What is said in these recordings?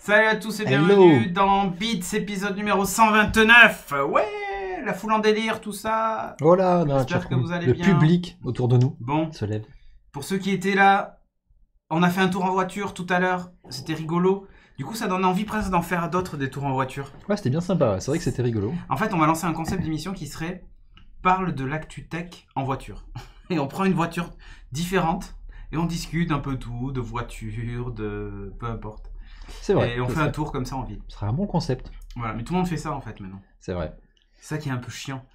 Salut à tous et bienvenue dans Beats, épisode numéro 129. Ouais, la foule en délire, tout ça. Voilà, j'espère que vous allez le bien. public autour de nous bon, se lève. Pour ceux qui étaient là, on a fait un tour en voiture tout à l'heure, c'était rigolo. Du coup, ça donne envie presque d'en faire d'autres des tours en voiture. Ouais, c'était bien sympa, c'est vrai que c'était rigolo. En fait, on va lancer un concept d'émission qui serait parle de l'actu tech en voiture. Et on prend une voiture différente et on discute un peu tout, de voiture, de peu importe. C'est vrai. Et on fait un tour comme ça en ville. Ce serait un bon concept. Voilà, mais tout le monde fait ça en fait maintenant. C'est vrai. C'est ça qui est un peu chiant.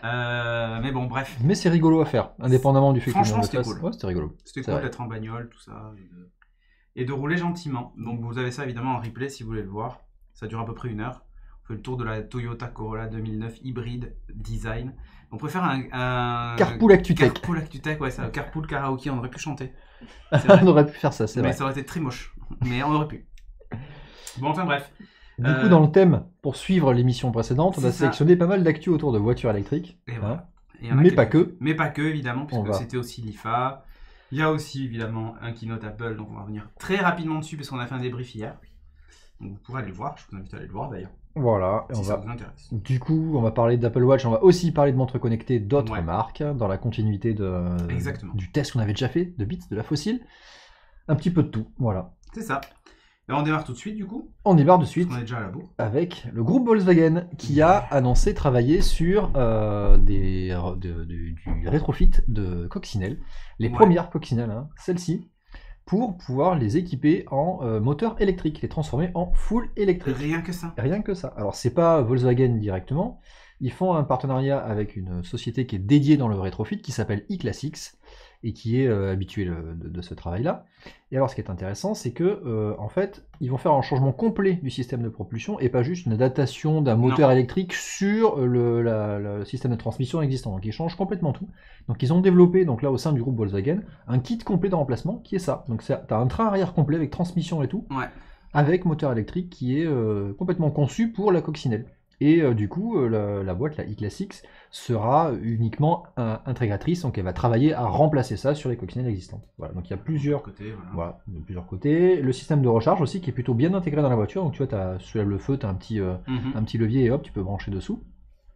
Mais bon, bref. Mais c'est rigolo à faire, indépendamment du fait que franchement, c'était cool. Ouais, c'était rigolo. C'était cool d'être en bagnole, tout ça, et de rouler gentiment. Donc vous avez ça évidemment en replay si vous voulez le voir. Ça dure à peu près 1 heure. On fait le tour de la Toyota Corolla 2009 hybride design. On préfère un Carpool ActuTech. Carpool ActuTech, ouais, ça. Carpool karaoké, on aurait pu chanter. On aurait pu faire ça, c'est vrai. Mais ça aurait été très moche. Mais on aurait pu. Bon, enfin bref. Du coup, dans le thème, pour suivre l'émission précédente, on a sélectionné pas mal d'actu autour de voitures électriques. Et voilà. Mais pas que. Mais pas que, évidemment, puisque c'était aussi l'IFA. Il y a aussi, évidemment, un keynote Apple, donc on va revenir très rapidement dessus, parce qu'on a fait un débrief hier. Donc vous pourrez aller le voir, je vous invite à aller le voir d'ailleurs. Voilà, si ça vous intéresse. Du coup, on va parler d'Apple Watch, on va aussi parler de montres connectées d'autres marques, dans la continuité du test qu'on avait déjà fait, de Beats, de la fossile. Un petit peu de tout, voilà. C'est ça. Et on démarre tout de suite du coup. On démarre de suite. On est déjà à la bourre. Avec le groupe Volkswagen qui a annoncé travailler sur du rétrofit de coccinelles. Les premières coccinelles, hein, celles-ci, pour pouvoir les équiper en moteur électrique, les transformer en full électrique. Rien que ça. Rien que ça. Alors c'est pas Volkswagen directement. Ils font un partenariat avec une société qui est dédiée dans le rétrofit qui s'appelle eClassics et qui est habituée de ce travail-là. Et alors ce qui est intéressant, c'est que en fait, ils vont faire un changement complet du système de propulsion et pas juste une adaptation d'un moteur électrique sur le système de transmission existant. Donc ils changent complètement tout. Donc ils ont développé, donc là au sein du groupe Volkswagen, un kit complet de remplacement qui est ça. Donc tu as un train arrière complet avec transmission et tout, avec moteur électrique qui est complètement conçu pour la coccinelle. Et du coup, la boîte, la eClassics, sera uniquement intégratrice, donc elle va travailler à remplacer ça sur les coccinelles existantes. Voilà, donc il y a plusieurs côtés. Voilà, de plusieurs côtés. Le système de recharge aussi qui est plutôt bien intégré dans la voiture. Donc tu vois, tu soulèves le feu, tu as un petit levier et hop, tu peux brancher dessous.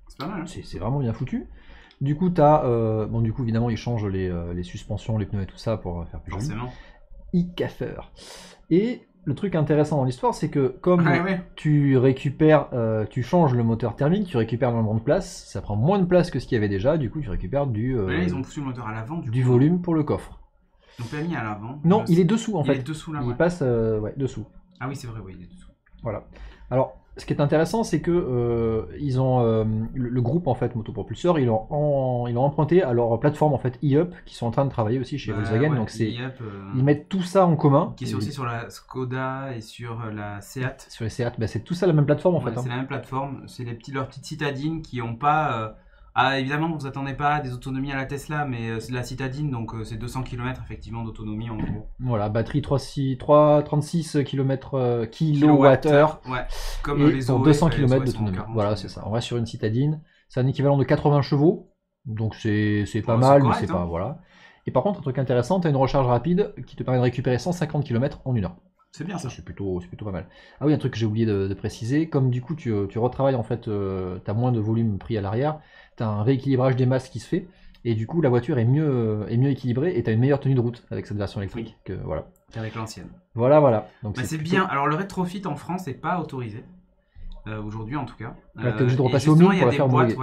C'est pas mal. C'est vraiment bien foutu. Du coup, tu as. Du coup, évidemment, ils changent les suspensions, les pneus et tout ça pour faire plus joli. Forcément. E-Caffer. Et le truc intéressant dans l'histoire, c'est que comme tu récupères, tu changes le moteur thermique, tu récupères énormément de place, ça prend moins de place que ce qu'il y avait déjà, du coup tu récupères ils ont poussé le moteur à l'avant, du volume pour le coffre. Ils l'ont pas mis à l'avant. Non, il est dessous en fait. Il est dessous là. Il passe dessous. Ah oui, c'est vrai, il est dessous. Voilà. Alors, ce qui est intéressant, c'est que ils ont le groupe en fait motopropulseur, ils l'ont emprunté à leur plateforme en fait e-up, qui sont en train de travailler aussi chez Volkswagen. Donc c'est ils mettent tout ça en commun. Qui est aussi sur la Skoda et sur la Seat. Sur les Seat, c'est tout ça la même plateforme en fait. C'est la même plateforme. C'est leurs petites citadines qui n'ont pas. Évidemment, vous attendez pas à des autonomies à la Tesla, mais c'est la citadine, donc c'est 200 km effectivement d'autonomie en gros. Voilà, batterie 36 km kWh. Ouais, comme et les pour OE, 200 km d'autonomie. Voilà, c'est ça. On reste sur une citadine. C'est un équivalent de 80 chevaux, donc c'est pas mal, mais c'est pas. Voilà. Et par contre, un truc intéressant, tu as une recharge rapide qui te permet de récupérer 150 km en 1 heure. C'est bien ça. C'est plutôt pas mal. Ah oui, un truc que j'ai oublié de préciser, comme du coup tu retravailles en fait, tu as moins de volume pris à l'arrière, tu as un rééquilibrage des masses qui se fait, et du coup la voiture est mieux équilibrée et tu as une meilleure tenue de route avec cette version électrique qu'avec l'ancienne. Voilà. Donc c'est plutôt bien. Alors le rétrofit en France n'est pas autorisé. Aujourd'hui en tout cas. Tu es obligé de repasser au mine pour la faire boîtes,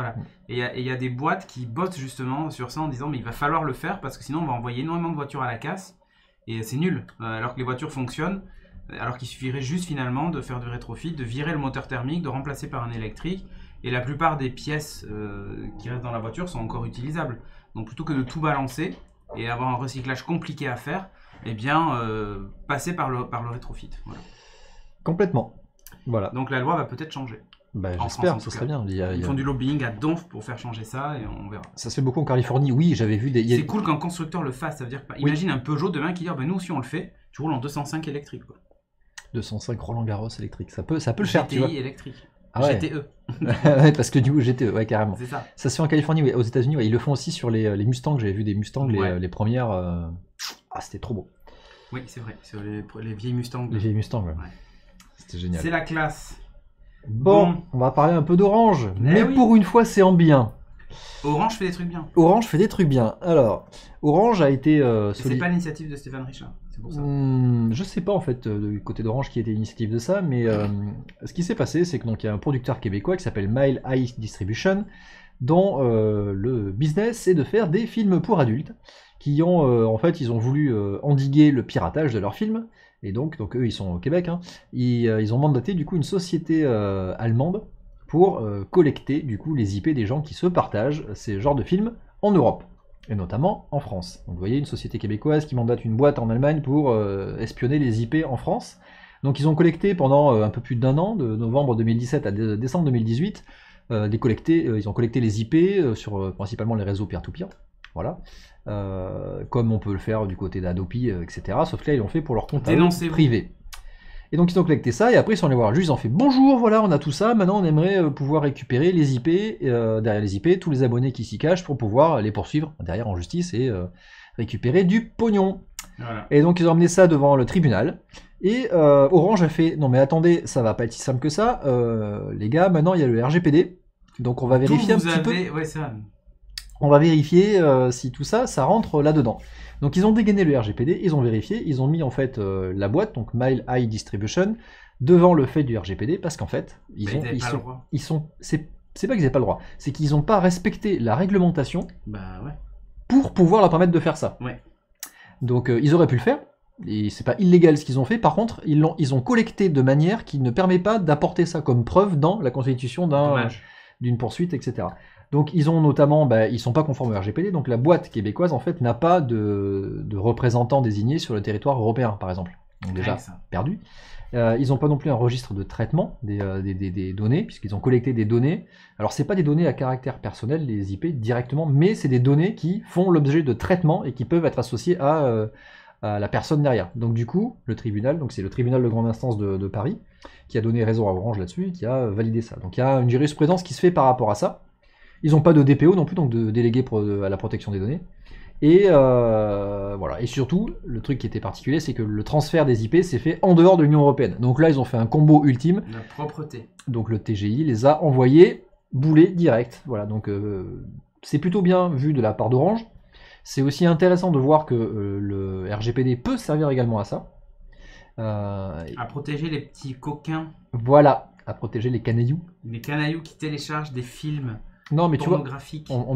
Et il y a des boîtes qui bossent justement sur ça en disant mais il va falloir le faire parce que sinon on va envoyer énormément de voitures à la casse et c'est nul. Alors que les voitures fonctionnent. Alors qu'il suffirait juste finalement de faire du rétrofit, de virer le moteur thermique, de remplacer par un électrique. Et la plupart des pièces qui restent dans la voiture sont encore utilisables. Donc plutôt que de tout balancer et avoir un recyclage compliqué à faire, eh bien passer par le rétrofit. Voilà. Complètement. Voilà. Donc la loi va peut-être changer. J'espère, ce serait bien. Ils font du lobbying à donf pour faire changer ça et on verra. Ça se fait beaucoup en Californie, oui, j'avais vu des... C'est cool qu'un constructeur le fasse, ça veut dire imagine un Peugeot demain qui dit nous aussi on le fait, tu roules en 205 électrique quoi. 205 Roland Garros électrique, ça peut le faire, tu vois. GTI électrique. Ah ouais. GTE. Parce que du coup GTE, ouais carrément. C'est ça. Ça se fait en Californie, oui. Aux États-Unis, ils le font aussi sur les Mustangs. J'avais vu des Mustangs, les premières. C'était trop beau. Oui, c'est vrai, sur les vieilles Mustangs. Les vieilles Mustangs, ouais. C'était génial. C'est la classe. Bon, on va parler un peu d'Orange, mais oui. pour une fois, c'est en bien. Orange fait des trucs bien. Orange fait des trucs bien. Alors, Orange a été... C'est pas l'initiative de Stéphane Richard, c'est pour ça. Je sais pas en fait du côté d'Orange qui était l'initiative de ça, mais ce qui s'est passé, c'est que donc il y a un producteur québécois qui s'appelle Mile High Distribution, dont le business est de faire des films pour adultes, qui ont en fait ils ont voulu endiguer le piratage de leurs films, et donc eux ils sont au Québec, hein, ils ont mandaté du coup une société allemande pour collecter du coup les IP des gens qui se partagent ces genres de films en Europe. Et notamment en France. Donc vous voyez une société québécoise qui mandate une boîte en Allemagne pour espionner les IP en France. Donc ils ont collecté pendant un peu plus d'1 an, de novembre 2017 à décembre 2018, ils ont collecté les IP sur principalement les réseaux peer-to-peer. Voilà. Comme on peut le faire du côté d'Adopi, etc. Sauf que là ils l'ont fait pour leur compte privé. Et donc ils ont collecté ça, et après ils sont allés voir le juge, ils ont fait bonjour, voilà, on a tout ça, maintenant on aimerait pouvoir récupérer les IP, derrière les IP, tous les abonnés qui s'y cachent pour pouvoir les poursuivre derrière en justice et récupérer du pognon. Voilà. Et donc ils ont emmené ça devant le tribunal, et Orange a fait, non mais attendez, ça va pas être si simple que ça, les gars, maintenant il y a le RGPD, donc on va vérifier un petit peu. Ouais, c'est vrai. On va vérifier si tout ça, ça rentre là-dedans. Donc ils ont dégainé le RGPD, ils ont vérifié, ils ont mis en fait la boîte, donc Mile High Distribution, devant le fait du RGPD, parce qu'en fait, c'est pas qu'ils n'avaient pas le droit, c'est qu'ils n'ont pas respecté la réglementation pour pouvoir leur permettre de faire ça. Ouais. Donc ils auraient pu le faire, et c'est pas illégal ce qu'ils ont fait, par contre, ils ont collecté de manière qui ne permet pas d'apporter ça comme preuve dans la constitution d'une poursuite, etc. Donc ils ont notamment, ils sont pas conformes au RGPD, donc la boîte québécoise en fait n'a pas de représentants désignés sur le territoire européen, par exemple. Donc déjà perdu. Ils n'ont pas non plus un registre de traitement des données, puisqu'ils ont collecté des données. Alors c'est pas des données à caractère personnel, les IP directement, mais c'est des données qui font l'objet de traitement et qui peuvent être associées à la personne derrière. Donc du coup, le tribunal, donc c'est le tribunal de grande instance de Paris, qui a donné raison à Orange là-dessus et qui a validé ça. Donc il y a une jurisprudence qui se fait par rapport à ça. Ils n'ont pas de DPO non plus, donc de délégué à la protection des données. Et voilà. Et surtout, le truc qui était particulier, c'est que le transfert des IP s'est fait en dehors de l'Union Européenne. Donc là, ils ont fait un combo ultime. La propreté. Donc le TGI les a envoyés bouler direct. Voilà. Donc c'est plutôt bien vu de la part d'Orange. C'est aussi intéressant de voir que le RGPD peut servir également à ça. À protéger les petits coquins. Voilà, à protéger les canailloux. Les canailloux qui téléchargent des films. Non, mais tu vois, on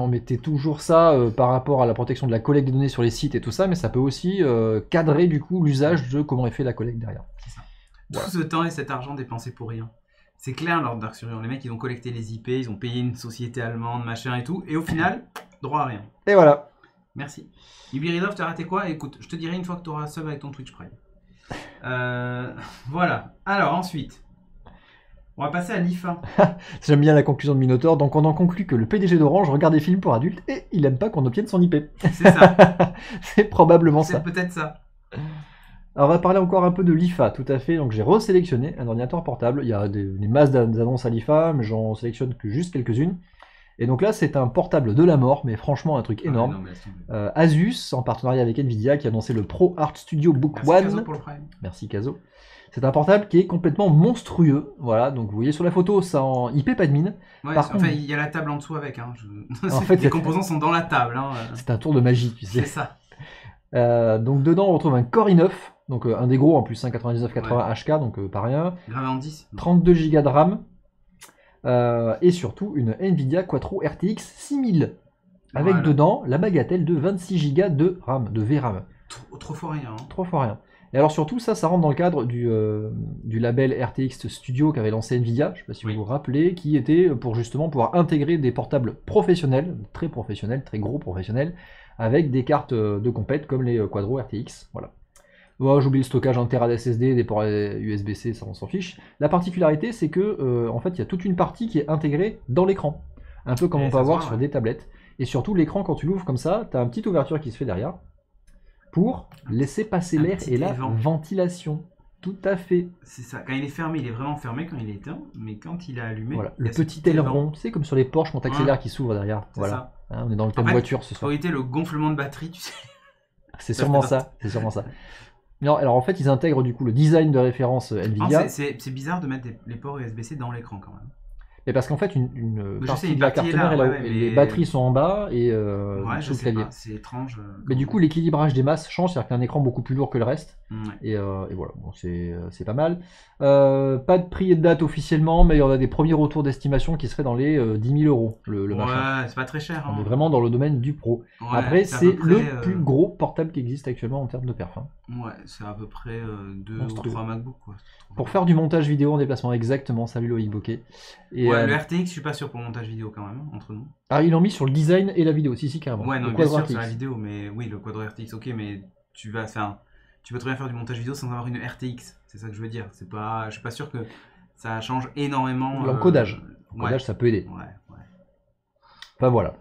mettait toujours ça par rapport à la protection de la collecte des données sur les sites et tout ça, mais ça peut aussi cadrer du coup l'usage de comment est fait la collecte derrière. C'est ça. Voilà. Tout ce temps et cet argent dépensé pour rien. C'est clair lors de Dark Surveillance. Les mecs, ils ont collecté les IP, ils ont payé une société allemande, machin et tout, et au final, droit à rien. Et voilà. Merci. Ibiridov, t'as raté quoi? Écoute, je te dirai une fois que tu auras sub avec ton Twitch Prime. Voilà. Alors ensuite. On va passer à l'IFA. J'aime bien la conclusion de Minotaur. Donc on en conclut que le PDG d'Orange regarde des films pour adultes et il aime pas qu'on obtienne son IP. C'est ça. C'est probablement ça. C'est peut-être ça. Alors on va parler encore un peu de l'IFA, tout à fait. Donc j'ai resélectionné un ordinateur portable. Il y a des masses d'annonces à l'IFA, mais j'en sélectionne que juste quelques-unes. Et donc là c'est un portable de la mort, mais franchement un truc énorme. Asus, en partenariat avec Nvidia, qui a annoncé le Pro Art Studio Book One. Merci Caso pour le Prime. Merci Caso. C'est un portable qui est complètement monstrueux. Voilà, donc vous voyez sur la photo, ça en IP pas de mine. Ouais, Par contre, il y a la table en dessous avec. Hein. En fait, les composants sont dans la table. Hein. C'est un tour de magie, tu sais. C'est ça. Donc dedans, on retrouve un Core i9, donc un des gros en plus, 9980 HK, donc pas rien. Gravé en 10. 32 Go de RAM. Et surtout une Nvidia Quattro RTX 6000. Avec dedans la bagatelle de 26 Go de RAM, de VRAM. Trop fois rien. Hein. Trop fois rien. Et alors surtout, ça rentre dans le cadre du label RTX Studio qu'avait lancé Nvidia, je ne sais pas si vous vous rappelez, qui était pour justement pouvoir intégrer des portables professionnels, très gros professionnels, avec des cartes de compète comme les Quadro RTX. Voilà. Oh, j'oublie le stockage 1 Tera SSD, des ports USB-C, ça on s'en fiche. La particularité, c'est que en fait, il y a toute une partie qui est intégrée dans l'écran, un peu comme on peut avoir sur des tablettes. Et surtout, l'écran, quand tu l'ouvres comme ça, tu as une petite ouverture qui se fait derrière pour laisser passer l'air et la ventilation. Tout à fait. C'est ça. Quand il est fermé, il est vraiment fermé quand il est éteint, mais quand il est allumé, voilà. Le petit aileron, tu sais, comme sur les Porsche, quand t'accélères qui s'ouvre derrière. Voilà. Hein, on est dans le thème voiture ce soir. Faut éviter le gonflement de batterie, tu sais. C'est sûrement ça. C'est sûrement ça. Non, alors en fait, ils intègrent du coup le design de référence Non, Nvidia. c'est bizarre de mettre les ports USB-C dans l'écran quand même. Mais parce qu'en fait, une Je sais, partie une de la partie est carte mère là, est ouais, là-haut. ouais, Et les mais batteries sont en bas et ouais, je sous le sais clavier. pas, c'est étrange. Mais du coup, l'équilibrage des masses change, c'est-à-dire qu'un écran beaucoup plus lourd que le reste. Ouais. Et voilà, bon, c'est pas mal. Pas de prix et de date officiellement, mais on a des premiers retours d'estimation qui seraient dans les 10 000 euros, le machin. Ouais, c'est pas très cher. On Hein. est vraiment dans le domaine du pro. Ouais, Après, c'est à c'est peu près, le plus gros portable qui existe actuellement en termes de perf. Hein. Ouais, c'est à peu près 2 ou Monstrueux. 3 MacBook quoi. Pour faire du montage vidéo en déplacement, exactement, salut Loïc Bokeh. Et, Ouais, le RTX, je suis pas sûr pour le montage vidéo quand même, entre nous. Ah, ils l'ont mis sur le design et la vidéo, si, carrément. Ouais, non, Le bien Quadro sûr, c'est la RTX. vidéo, mais oui, le quadro RTX, ok, mais tu vas faire. Tu peux très bien faire du montage vidéo sans avoir une RTX, c'est ça que je veux dire. C'est pas, je suis pas sûr que ça change énormément. L'encodage. Ouais, L'encodage, ça peut aider. ouais. Enfin voilà.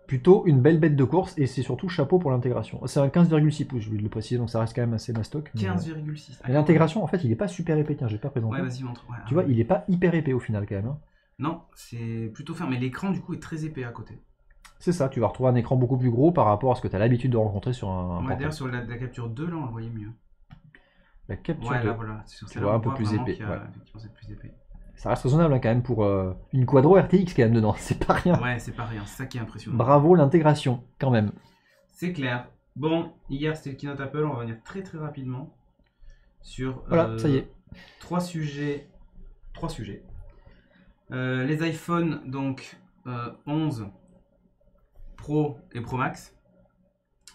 Plutôt une belle bête de course et c'est surtout chapeau pour l'intégration. C'est un 15,6 pouces, je voulais le préciser, donc ça reste quand même assez mastoc. Mais 15,6. mais l'intégration, en fait, il est pas super épais. Tiens, j'ai pas présenté. Ouais, vas-y, montre. Ouais, Tu vois, il est pas hyper épais au final quand même. Hein. Non, c'est plutôt ferme, mais l'écran du coup est très épais à côté. C'est ça, tu vas retrouver un écran beaucoup plus gros par rapport à ce que tu as l'habitude de rencontrer sur un Ouais, portable. d'ailleurs, sur la capture 2, là, on le voyait mieux. La capture Ouais, de... là, voilà. Sur Tu celle-là, vois, on un peu voit plus vraiment épais, qu'il y a- ouais. Effectivement, c'est plus épais. Ça reste raisonnable hein, quand même pour une Quadro RTX quand même dedans, c'est pas rien. Ouais, c'est pas rien, c'est ça qui est impressionnant. Bravo l'intégration, quand même. C'est clair. Bon, hier c'était le keynote Apple, on va revenir très très rapidement sur Voilà, ça y est. trois sujets. Les iPhones, donc 11 Pro et Pro Max.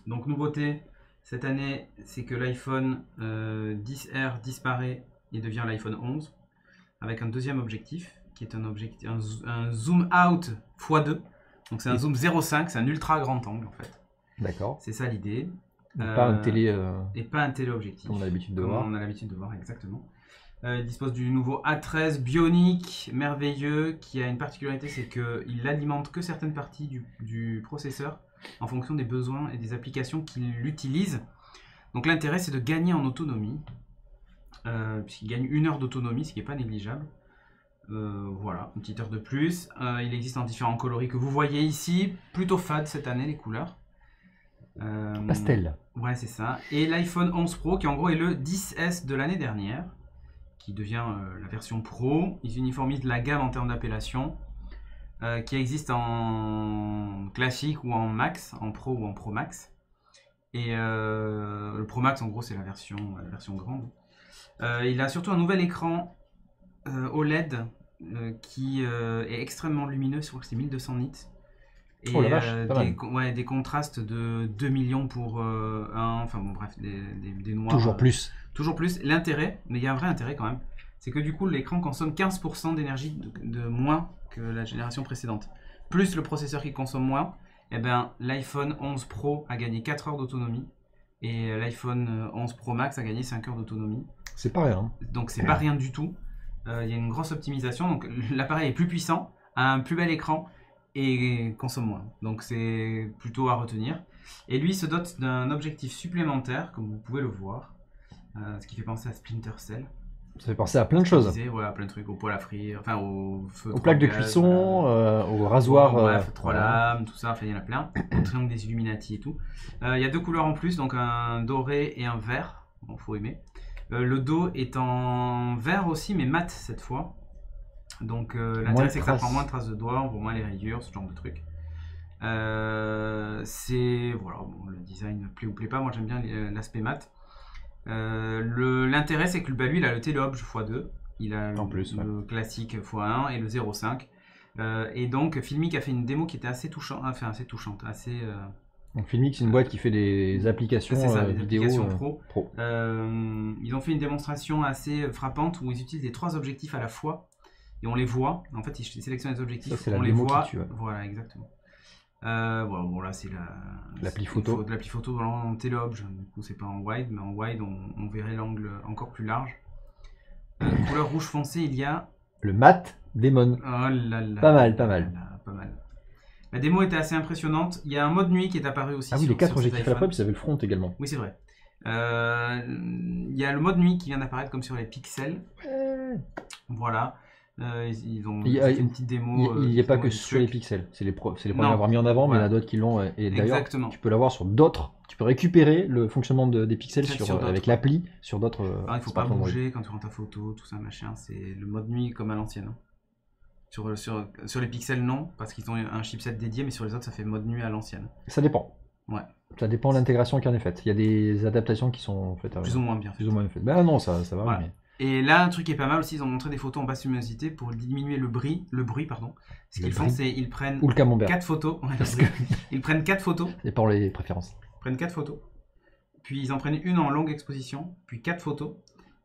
Donc nouveauté cette année, c'est que l'iPhone 10R disparaît et devient l'iPhone 11 avec un deuxième objectif qui est un zoom out x2. Donc c'est un zoom 0,5, c'est un ultra grand angle en fait. D'accord. C'est ça l'idée. Pas un télé Et pas un téléobjectif. comme on a l'habitude de Comme voir. on a l'habitude de voir, exactement. Il dispose du nouveau A13 Bionic, merveilleux, qui a une particularité, c'est qu'il alimente que certaines parties du processeur en fonction des besoins et des applications qu'il utilise. Donc l'intérêt, c'est de gagner en autonomie, puisqu'il gagne 1 heure d'autonomie, ce qui n'est pas négligeable. Voilà, une petite heure de plus. Il existe en différents coloris que vous voyez ici, plutôt fade cette année les couleurs. Pastel. Ouais, c'est ça. Et l'iPhone 11 Pro, qui en gros est le 10S de l'année dernière, qui devient la version Pro. Ils uniformisent la gamme en termes d'appellation, qui existe en classique ou en Max, en Pro ou en Pro Max. Et le Pro Max, en gros, c'est la version grande. Il a surtout un nouvel écran OLED qui est extrêmement lumineux, je crois que c'est 1200 nits. Et Oh la vache, pas mal. des contrastes de 2 millions pour 1, enfin bon bref, des noirs. Toujours plus. Toujours plus. L'intérêt, mais il y a un vrai intérêt quand même, c'est que du coup l'écran consomme 15% d'énergie de moins que la génération précédente. Plus le processeur qui consomme moins, et ben l'iPhone 11 Pro a gagné 4 heures d'autonomie et l'iPhone 11 Pro Max a gagné 5 heures d'autonomie. C'est pas rien. Hein. Donc c'est pas rien du tout. Il y a une grosse optimisation, donc l'appareil est plus puissant, a un plus bel écran et consomme moins. Donc c'est plutôt à retenir. Et lui se dote d'un objectif supplémentaire, comme vous pouvez le voir, ce qui fait penser à Splinter Cell. Ça fait penser à plein de choses. Voilà, plein de trucs, au poêle à frire, enfin au feu. Aux plaques de cuisson, au rasoir. Bref, 3 voilà. lames, tout ça, enfin il y en a plein. Au triangle des Illuminati et tout. Il y a 2 couleurs en plus, donc un doré et un vert. Bon, faut aimer. Le dos est en vert aussi, mais mat cette fois. Donc l'intérêt c'est que ça prend moins de traces de doigts, on voit moins les rayures, ce genre de trucs. C'est voilà, bon, le design plaît ou plaît pas, moi j'aime bien l'aspect mat. L'intérêt c'est que lui il a le téléobj x2, il a le classique x1 et le 0.5. Et donc Filmic a fait une démo qui était assez touchante, Donc Filmic, c'est une boîte qui fait des applications des vidéo applications pro. Ils ont fait une démonstration assez frappante où ils utilisent les 3 objectifs à la fois et on les voit. En fait, ils sélectionnent les objectifs, ça, on les voit. tue, ouais. Voilà, exactement. Bon, là c'est l'appli photo. L'appli photo en téléobj. Du coup, c'est pas en wide, mais en wide, on verrait l'angle encore plus large. Couleur rouge foncé, il y a le mat Demon. Oh là là. Pas mal. Pas mal. La démo était assez impressionnante. Il y a un mode nuit qui est apparu aussi. Ah oui, les 4 objectifs à la fois, puis ça avait le front également. Oui, c'est vrai. Il y a le mode nuit qui vient d'apparaître comme sur les pixels. Voilà. Ils ont Il y a- fait une petite démo. Il n'y a pas que des sur les trucs. pixels. C'est les premiers Non. à l'avoir mis en avant, mais il y en Voilà. a d'autres qui l'ont. Et d'ailleurs, Exactement. tu peux l'avoir sur d'autres. Tu peux récupérer le fonctionnement des pixels Peut-être sur d'autres, avec ouais. l'appli sur d'autres. Alors, il faut pas smartphones Android. bouger quand tu rends ta photo, tout ça, machin. C'est le mode nuit comme à l'ancienne. Hein. Sur les pixels, non, parce qu'ils ont un chipset dédié, mais sur les autres, ça fait mode nuit à l'ancienne. Ça dépend. Ouais. Ça dépend de l'intégration qui en est faite. Il y a des adaptations qui sont faites. Plus ou moins bien. Plus ou moins faites. Ben non, ça va. Voilà. Mais... Et là, un truc qui est pas mal aussi, ils ont montré des photos en basse luminosité pour diminuer le bruit, pardon. Ce Le qu'ils font, bruit. c'est ils prennent Ou le camembert. 4 photos. Ouais, le Parce bruit. que Ils prennent 4 photos. c'est pour les préférences. Ils prennent 4 photos. Puis ils en prennent une en longue exposition, puis 4 photos.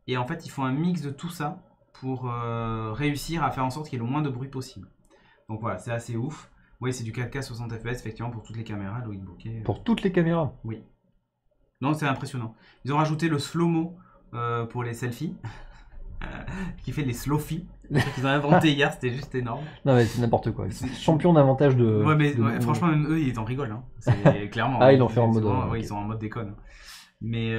Et en fait, ils font un mix de tout ça pour réussir à faire en sorte qu'il y ait le moins de bruit possible. Donc voilà, c'est assez ouf. Oui, c'est du 4K 60 fps, effectivement, pour toutes les caméras, le bokeh. Pour toutes les caméras. Oui. Non, c'est impressionnant. Ils ont rajouté le slow-mo pour les selfies, qui fait les slow-fi. Qu'ils ont inventé hier, c'était juste énorme. Non, mais c'est n'importe quoi. C'est- Champion d'avantage de. Ouais, mais de- ouais, franchement, même eux, ils en rigolent. Hein. C'est clairement. Ah, ils l'ont fait en c'est mode, vraiment- ouais, ok. ils sont en mode déconne. Mais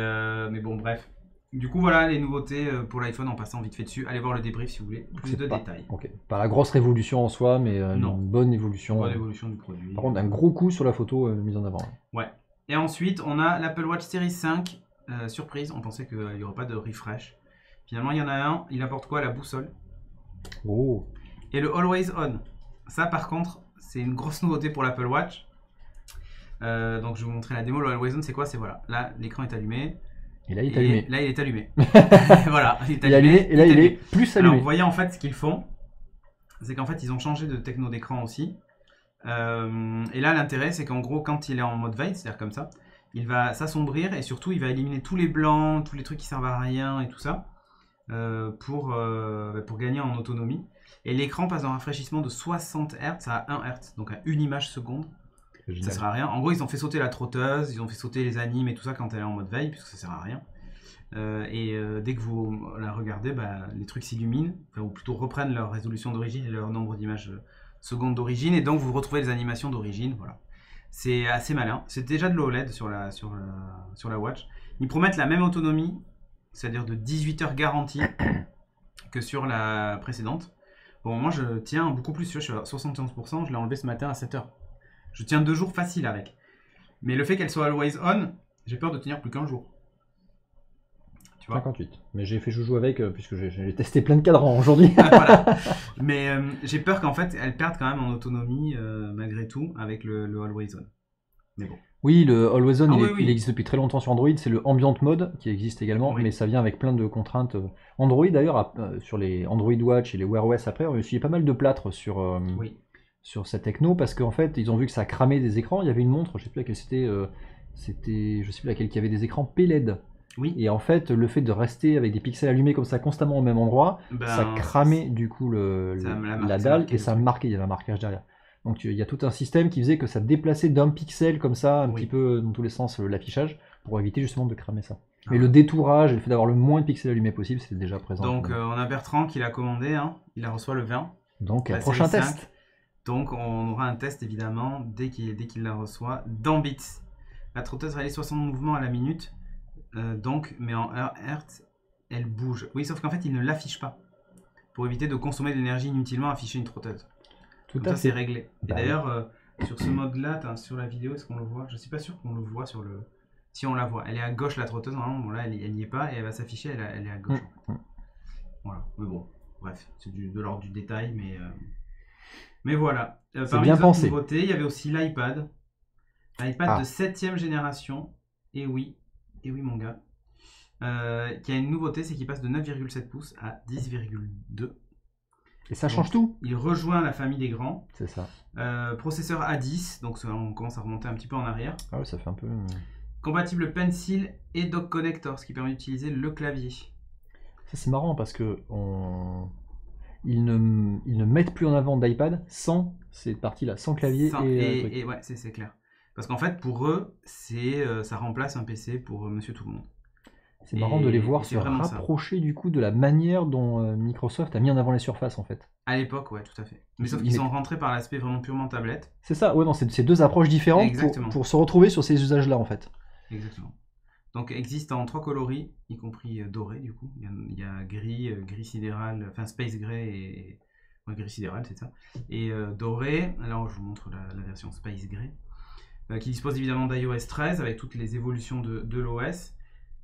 bon, bref. Du coup, voilà les nouveautés pour l'iPhone en passant vite fait dessus. Allez voir le débrief si vous voulez. Plus C'est de pas- détails. Ok. Pas la grosse révolution en soi, mais Non. une bonne évolution. Bonne évolution du produit. Par contre, un gros coup sur la photo mise en avant. Ouais. Et ensuite, on a l'Apple Watch Series 5. Surprise, on pensait qu'il n'y aurait pas de refresh. Finalement, il y en a un. Il apporte quoi? La boussole. Oh. Et le Always On. Ça, par contre, c'est une grosse nouveauté pour l'Apple Watch. Donc, je vais vous montrer la démo. Le Always On, c'est quoi? C'est voilà. Là, l'écran est allumé. Et là, il est Et allumé. là, il est allumé. Voilà, il est Il est allumé, et là, il est plus Alors, allumé. vous voyez en fait ce qu'ils font, c'est qu'en fait ils ont changé de techno d'écran aussi. Et là l'intérêt c'est qu'en gros quand il est en mode veille, c'est-à-dire comme ça, il va s'assombrir et surtout il va éliminer tous les blancs, tous les trucs qui servent à rien et tout ça pour gagner en autonomie. Et l'écran passe d'un rafraîchissement de 60 Hz à 1 Hz, donc à une image seconde. Ça Génial. sert à rien. En gros, ils ont fait sauter la trotteuse, ils ont fait sauter les animes et tout ça quand elle est en mode veille, puisque ça sert à rien. Dès que vous la regardez, les trucs s'illuminent, ou plutôt reprennent leur résolution d'origine et leur nombre d'images secondes d'origine, et donc vous retrouvez les animations d'origine. Voilà. C'est assez malin. C'est déjà de l'OLED sur la Watch. Ils promettent la même autonomie, c'est-à-dire de 18 heures garantie que sur la précédente. Bon, moi je tiens beaucoup plus, je suis à 71%, je l'ai enlevé ce matin à 7 heures. Je tiens 2 jours facile avec. Mais le fait qu'elle soit always on, j'ai peur de tenir plus qu'un jour. Tu vois 58. Mais j'ai fait joujou avec, puisque j'ai testé plein de cadrans aujourd'hui. Voilà. Mais j'ai peur qu'en fait, elle perde quand même en autonomie, malgré tout, avec le always on. Mais bon. Oui, le Always On, Ah il, oui, oui. il existe depuis très longtemps sur Android. C'est le Ambient Mode qui existe également, Oui. mais ça vient avec plein de contraintes. Android, d'ailleurs, sur les Android Watch et les Wear OS après, on a essuyé pas mal de plâtre Oui. sur cette techno, parce qu'en fait, ils ont vu que ça cramait des écrans. Il y avait une montre, je sais plus laquelle c'était, je sais plus laquelle, qui avait des écrans PLED. Oui. Et en fait, le fait de rester avec des pixels allumés comme ça constamment au même endroit, Ben, ça cramait du coup ça la ça dalle marquait et le ça truc. marquait, il y avait un marquage derrière. Donc il y a tout un système qui faisait que ça déplaçait d'un pixel comme ça, un Oui. petit peu dans tous les sens, l'affichage, pour éviter justement de cramer ça. Ah Mais ouais. le détourage et le fait d'avoir le moins de pixels allumés possible, c'était déjà présent. Donc, on a Bertrand qui l'a commandé, hein. Il la reçoit le 20. Donc la prochain série 5. test. Donc, on aura un test évidemment dès qu'il la reçoit dans Bits. La trotteuse réalise 60 mouvements à la minute. Mais en Hertz, elle bouge. Oui, sauf qu'en fait, il ne l'affiche pas. Pour éviter de consommer de l'énergie inutilement, afficher une trotteuse. Tout Comme à ça, c'est fait. réglé. Et Bah d'ailleurs, sur ce mode-là, sur la vidéo, est-ce qu'on le voit? Je suis pas sûr qu'on le voit sur le. Si on la voit, elle est à gauche la trotteuse. Normalement, bon, là, elle n'y est pas et elle va s'afficher. Elle est à gauche. En fait. Voilà. Mais bon, bref, c'est de l'ordre du détail, mais voilà. Parmi bien les autres pensé. nouveautés, il y avait aussi l'iPad. L'iPad Ah. de 7ème génération. Et oui, mon gars. Qui a une nouveauté, c'est qu'il passe de 9,7 pouces à 10,2. Et ça change tout. Il rejoint la famille des grands. C'est ça. Processeur A10, donc on commence à remonter un petit peu en arrière. Ah ouais, ça fait un peu. Compatible Pencil et Dock Connector, ce qui permet d'utiliser le clavier. Ça c'est marrant parce que ils ne mettent plus en avant d'iPad sans cette partie-là, sans clavier et truc. Et ouais, c'est clair. Parce qu'en fait, pour eux, ça remplace un PC pour monsieur tout le monde. C'est marrant de les voir c'est se vraiment ça. rapprocher du coup de la manière dont Microsoft a mis en avant les surfaces en fait. À l'époque, ouais, tout à fait. Mais sauf Ils qu'ils mettent- sont rentrés par l'aspect vraiment purement tablette. C'est ça, ouais, non, c'est deux approches différentes Exactement. pour se retrouver sur ces usages-là en fait. Exactement. Donc existe en 3 coloris, y compris doré du coup. Il y a gris, gris sidéral, enfin space gray et ouais, gris sidéral, c'est ça. Et doré. Alors je vous montre la version space gray, qui dispose évidemment d'iOS 13 avec toutes les évolutions de l'OS.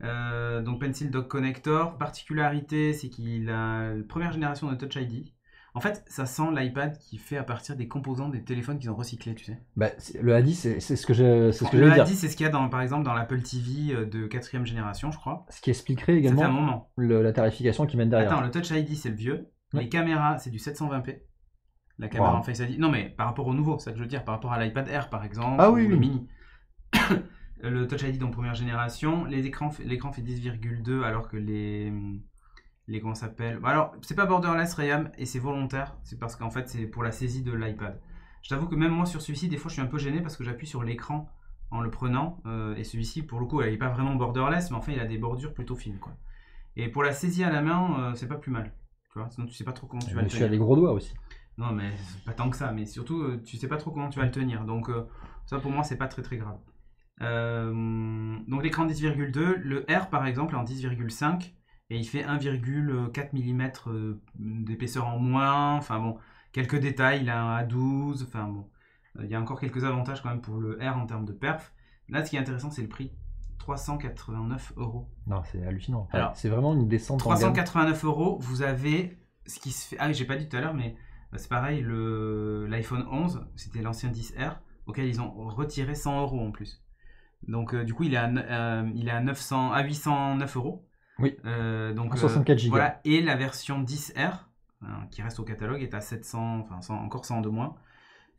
Donc Pencil Dock Connector, particularité c'est qu'il a la première génération de Touch ID. En fait, ça sent l'iPad qui fait à partir des composants des téléphones qu'ils ont recyclés, tu sais. Bah, le A10, c'est ce que Le j'allais dire. A10, c'est ce qu'il y a par exemple dans l'Apple TV de 4ème génération, je crois. Ce qui expliquerait Ça fait un également moment. la tarification qui mène derrière. Attends, le Touch ID, c'est le vieux. Ouais. Les caméras, c'est du 720p. La caméra Wow. en Face ID. Non, mais par rapport au nouveau, c'est ça que je veux dire. Par rapport à l'iPad Air, par exemple, Ah ou oui, le oui. mini. Le Touch ID, donc première génération. L'écran fait 10,2 alors que comment ça s'appelle. Alors, c'est pas borderless RAM et c'est volontaire. C'est parce qu'en fait, c'est pour la saisie de l'iPad. Je t'avoue que même moi, sur celui-ci, des fois, je suis un peu gêné parce que j'appuie sur l'écran en le prenant. Et celui-ci, pour le coup, il n'est pas vraiment borderless, mais enfin, il a des bordures plutôt fines, quoi. Et pour la saisie à la main, c'est pas plus mal. Tu vois, sinon tu sais pas trop comment tu vas le Monsieur a tenir. les gros doigts aussi. Non, mais pas tant que ça. Mais surtout, tu sais pas trop comment tu vas le tenir. Donc, ça, pour moi, c'est pas très très grave. Donc, l'écran 10,2. Le R, par exemple, est en 10,5. Et il fait 1,4 mm d'épaisseur en moins. Enfin bon, quelques détails. Il a un A12. Enfin bon, il y a encore quelques avantages quand même pour le R en termes de perf. Là, ce qui est intéressant, c'est le prix. 389 €. Non, c'est hallucinant. Enfin, Alors, c'est vraiment une descente en gamme. 389 €, vous avez ce qui se fait. Ah oui, j'ai pas dit tout à l'heure, mais c'est pareil, l'iPhone 11, c'était l'ancien 10R, auquel ils ont retiré 100 € en plus. Donc du coup, il est à 809 €. Oui. Donc 64 Go. voilà, et la version 10R, qui reste au catalogue, est à 700, enfin encore 100 de moins.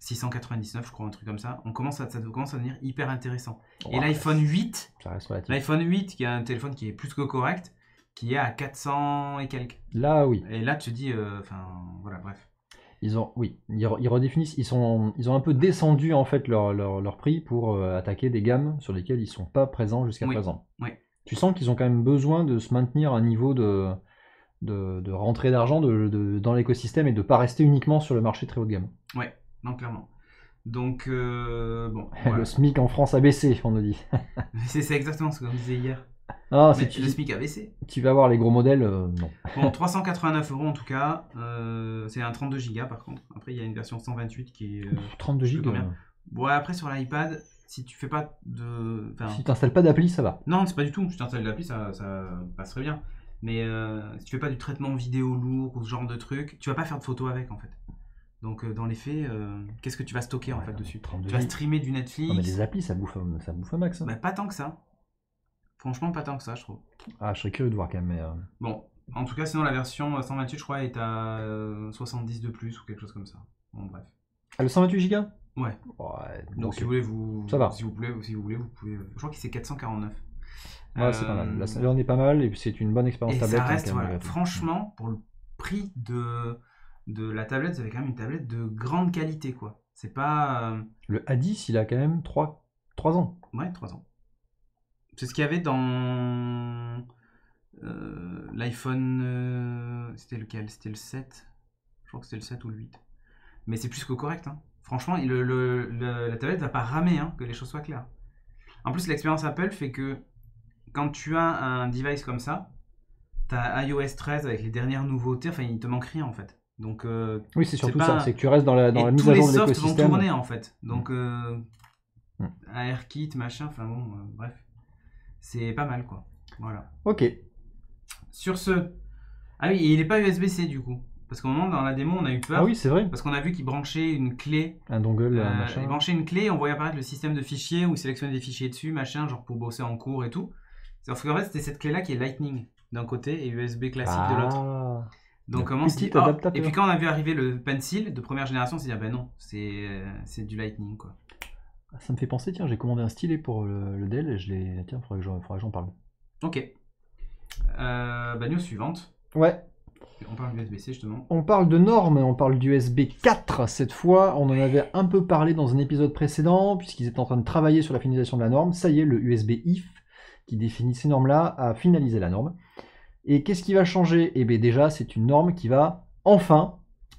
699, je crois, un truc comme ça. Ça commence à devenir hyper intéressant. Et l'iPhone 8, ça reste relatif. L'iPhone 8, qui est un téléphone qui est plus que correct, qui est à 400 et quelques. Là, oui. Et là, tu te dis, voilà, bref. Ils redéfinissent, ils ont un peu descendu en fait leur prix pour attaquer des gammes sur lesquelles ils sont pas présents jusqu'à présent. Oui. Tu sens qu'ils ont quand même besoin de se maintenir à un niveau de rentrée d'argent dans l'écosystème et de pas rester uniquement sur le marché très haut de gamme. Ouais, non, clairement. Donc, bon. Voilà. Le SMIC en France a baissé, on nous dit. c'est exactement ce qu'on disait hier. Ah, mais le SMIC a baissé. Tu vas voir les gros modèles, non. Bon, 389 € en tout cas. C'est un 32 Go par contre. Après, il y a une version 128 qui est. 32 Go. Bon, après, sur l'iPad, si tu fais pas de. Si tu n'installes pas d'appli, ça va. Non, c'est pas du tout. Si tu installes l'appli, ça passerait bien. Mais si tu fais pas du traitement vidéo lourd ou ce genre de truc, tu vas pas faire de photos avec en fait. Donc dans les faits, qu'est-ce que tu vas stocker en fait dessus? Tu vas streamer du Netflix. Non, mais les applis, ça bouffe un max. Hein. Bah, pas tant que ça. Franchement, pas tant que ça, je trouve. Ah, je serais curieux de voir quand même. Mais Bon, en tout cas, sinon la version 128, je crois, est à 70 de plus ou quelque chose comme ça. Bon, bref. Ah, le 128 Go? Ouais. Donc okay. si vous voulez, ça va. Si vous voulez, vous pouvez. Je crois que c'est 449. Ouais, c'est pas mal. Là, on est pas mal et c'est une bonne expérience tablette. Ça reste, voilà, franchement, pour le prix de la tablette, vous avez quand même une tablette de grande qualité, quoi. C'est pas. Le A10, il a quand même 3 ans. Ouais, 3 ans. C'est ce qu'il y avait dans l'iPhone. C'était lequel? C'était le 7. Je crois que c'était le 7 ou le 8. Mais c'est plus que correct. Hein. Franchement, la tablette va pas ramer, hein, que les choses soient claires. En plus, l'expérience Apple fait que quand tu as un device comme ça, tu as iOS 13 avec les dernières nouveautés, enfin, il te manque rien en fait. Donc, oui, c'est surtout ça, c'est que tu restes dans la mise à jour de l'écosystème. Tous les softs vont tourner en fait. Donc, AirKit, machin, enfin bon, bref. C'est pas mal quoi. Voilà. Ok. Sur ce. Ah oui, il n'est pas USB-C du coup. Parce qu'au moment dans la démo, on a eu peur. Ah oui, c'est vrai. Parce qu'on a vu qu'il branchait une clé. Un dongle, machin. Il branchait une clé, on voyait apparaître le système de fichiers où il sélectionnait des fichiers dessus, machin, genre pour bosser en cours et tout. Sauf qu'en fait, c'était cette clé-là qui est Lightning d'un côté et USB classique de l'autre. Donc comment c'est et puis quand on a vu arriver le Pencil de première génération, on s'est dit ah ben non, c'est du Lightning quoi. Ça me fait penser, tiens, j'ai commandé un stylet pour le Dell et tiens, faudrait que j'en parle. Ok. News suivante. Ouais. On parle d'USB-C justement. On parle de normes, on parle d'USB 4 cette fois. On en avait un peu parlé dans un épisode précédent, puisqu'ils étaient en train de travailler sur la finalisation de la norme. Ça y est, le USB IF, qui définit ces normes-là, a finalisé la norme. Et qu'est-ce qui va changer? Eh bien déjà, c'est une norme qui va enfin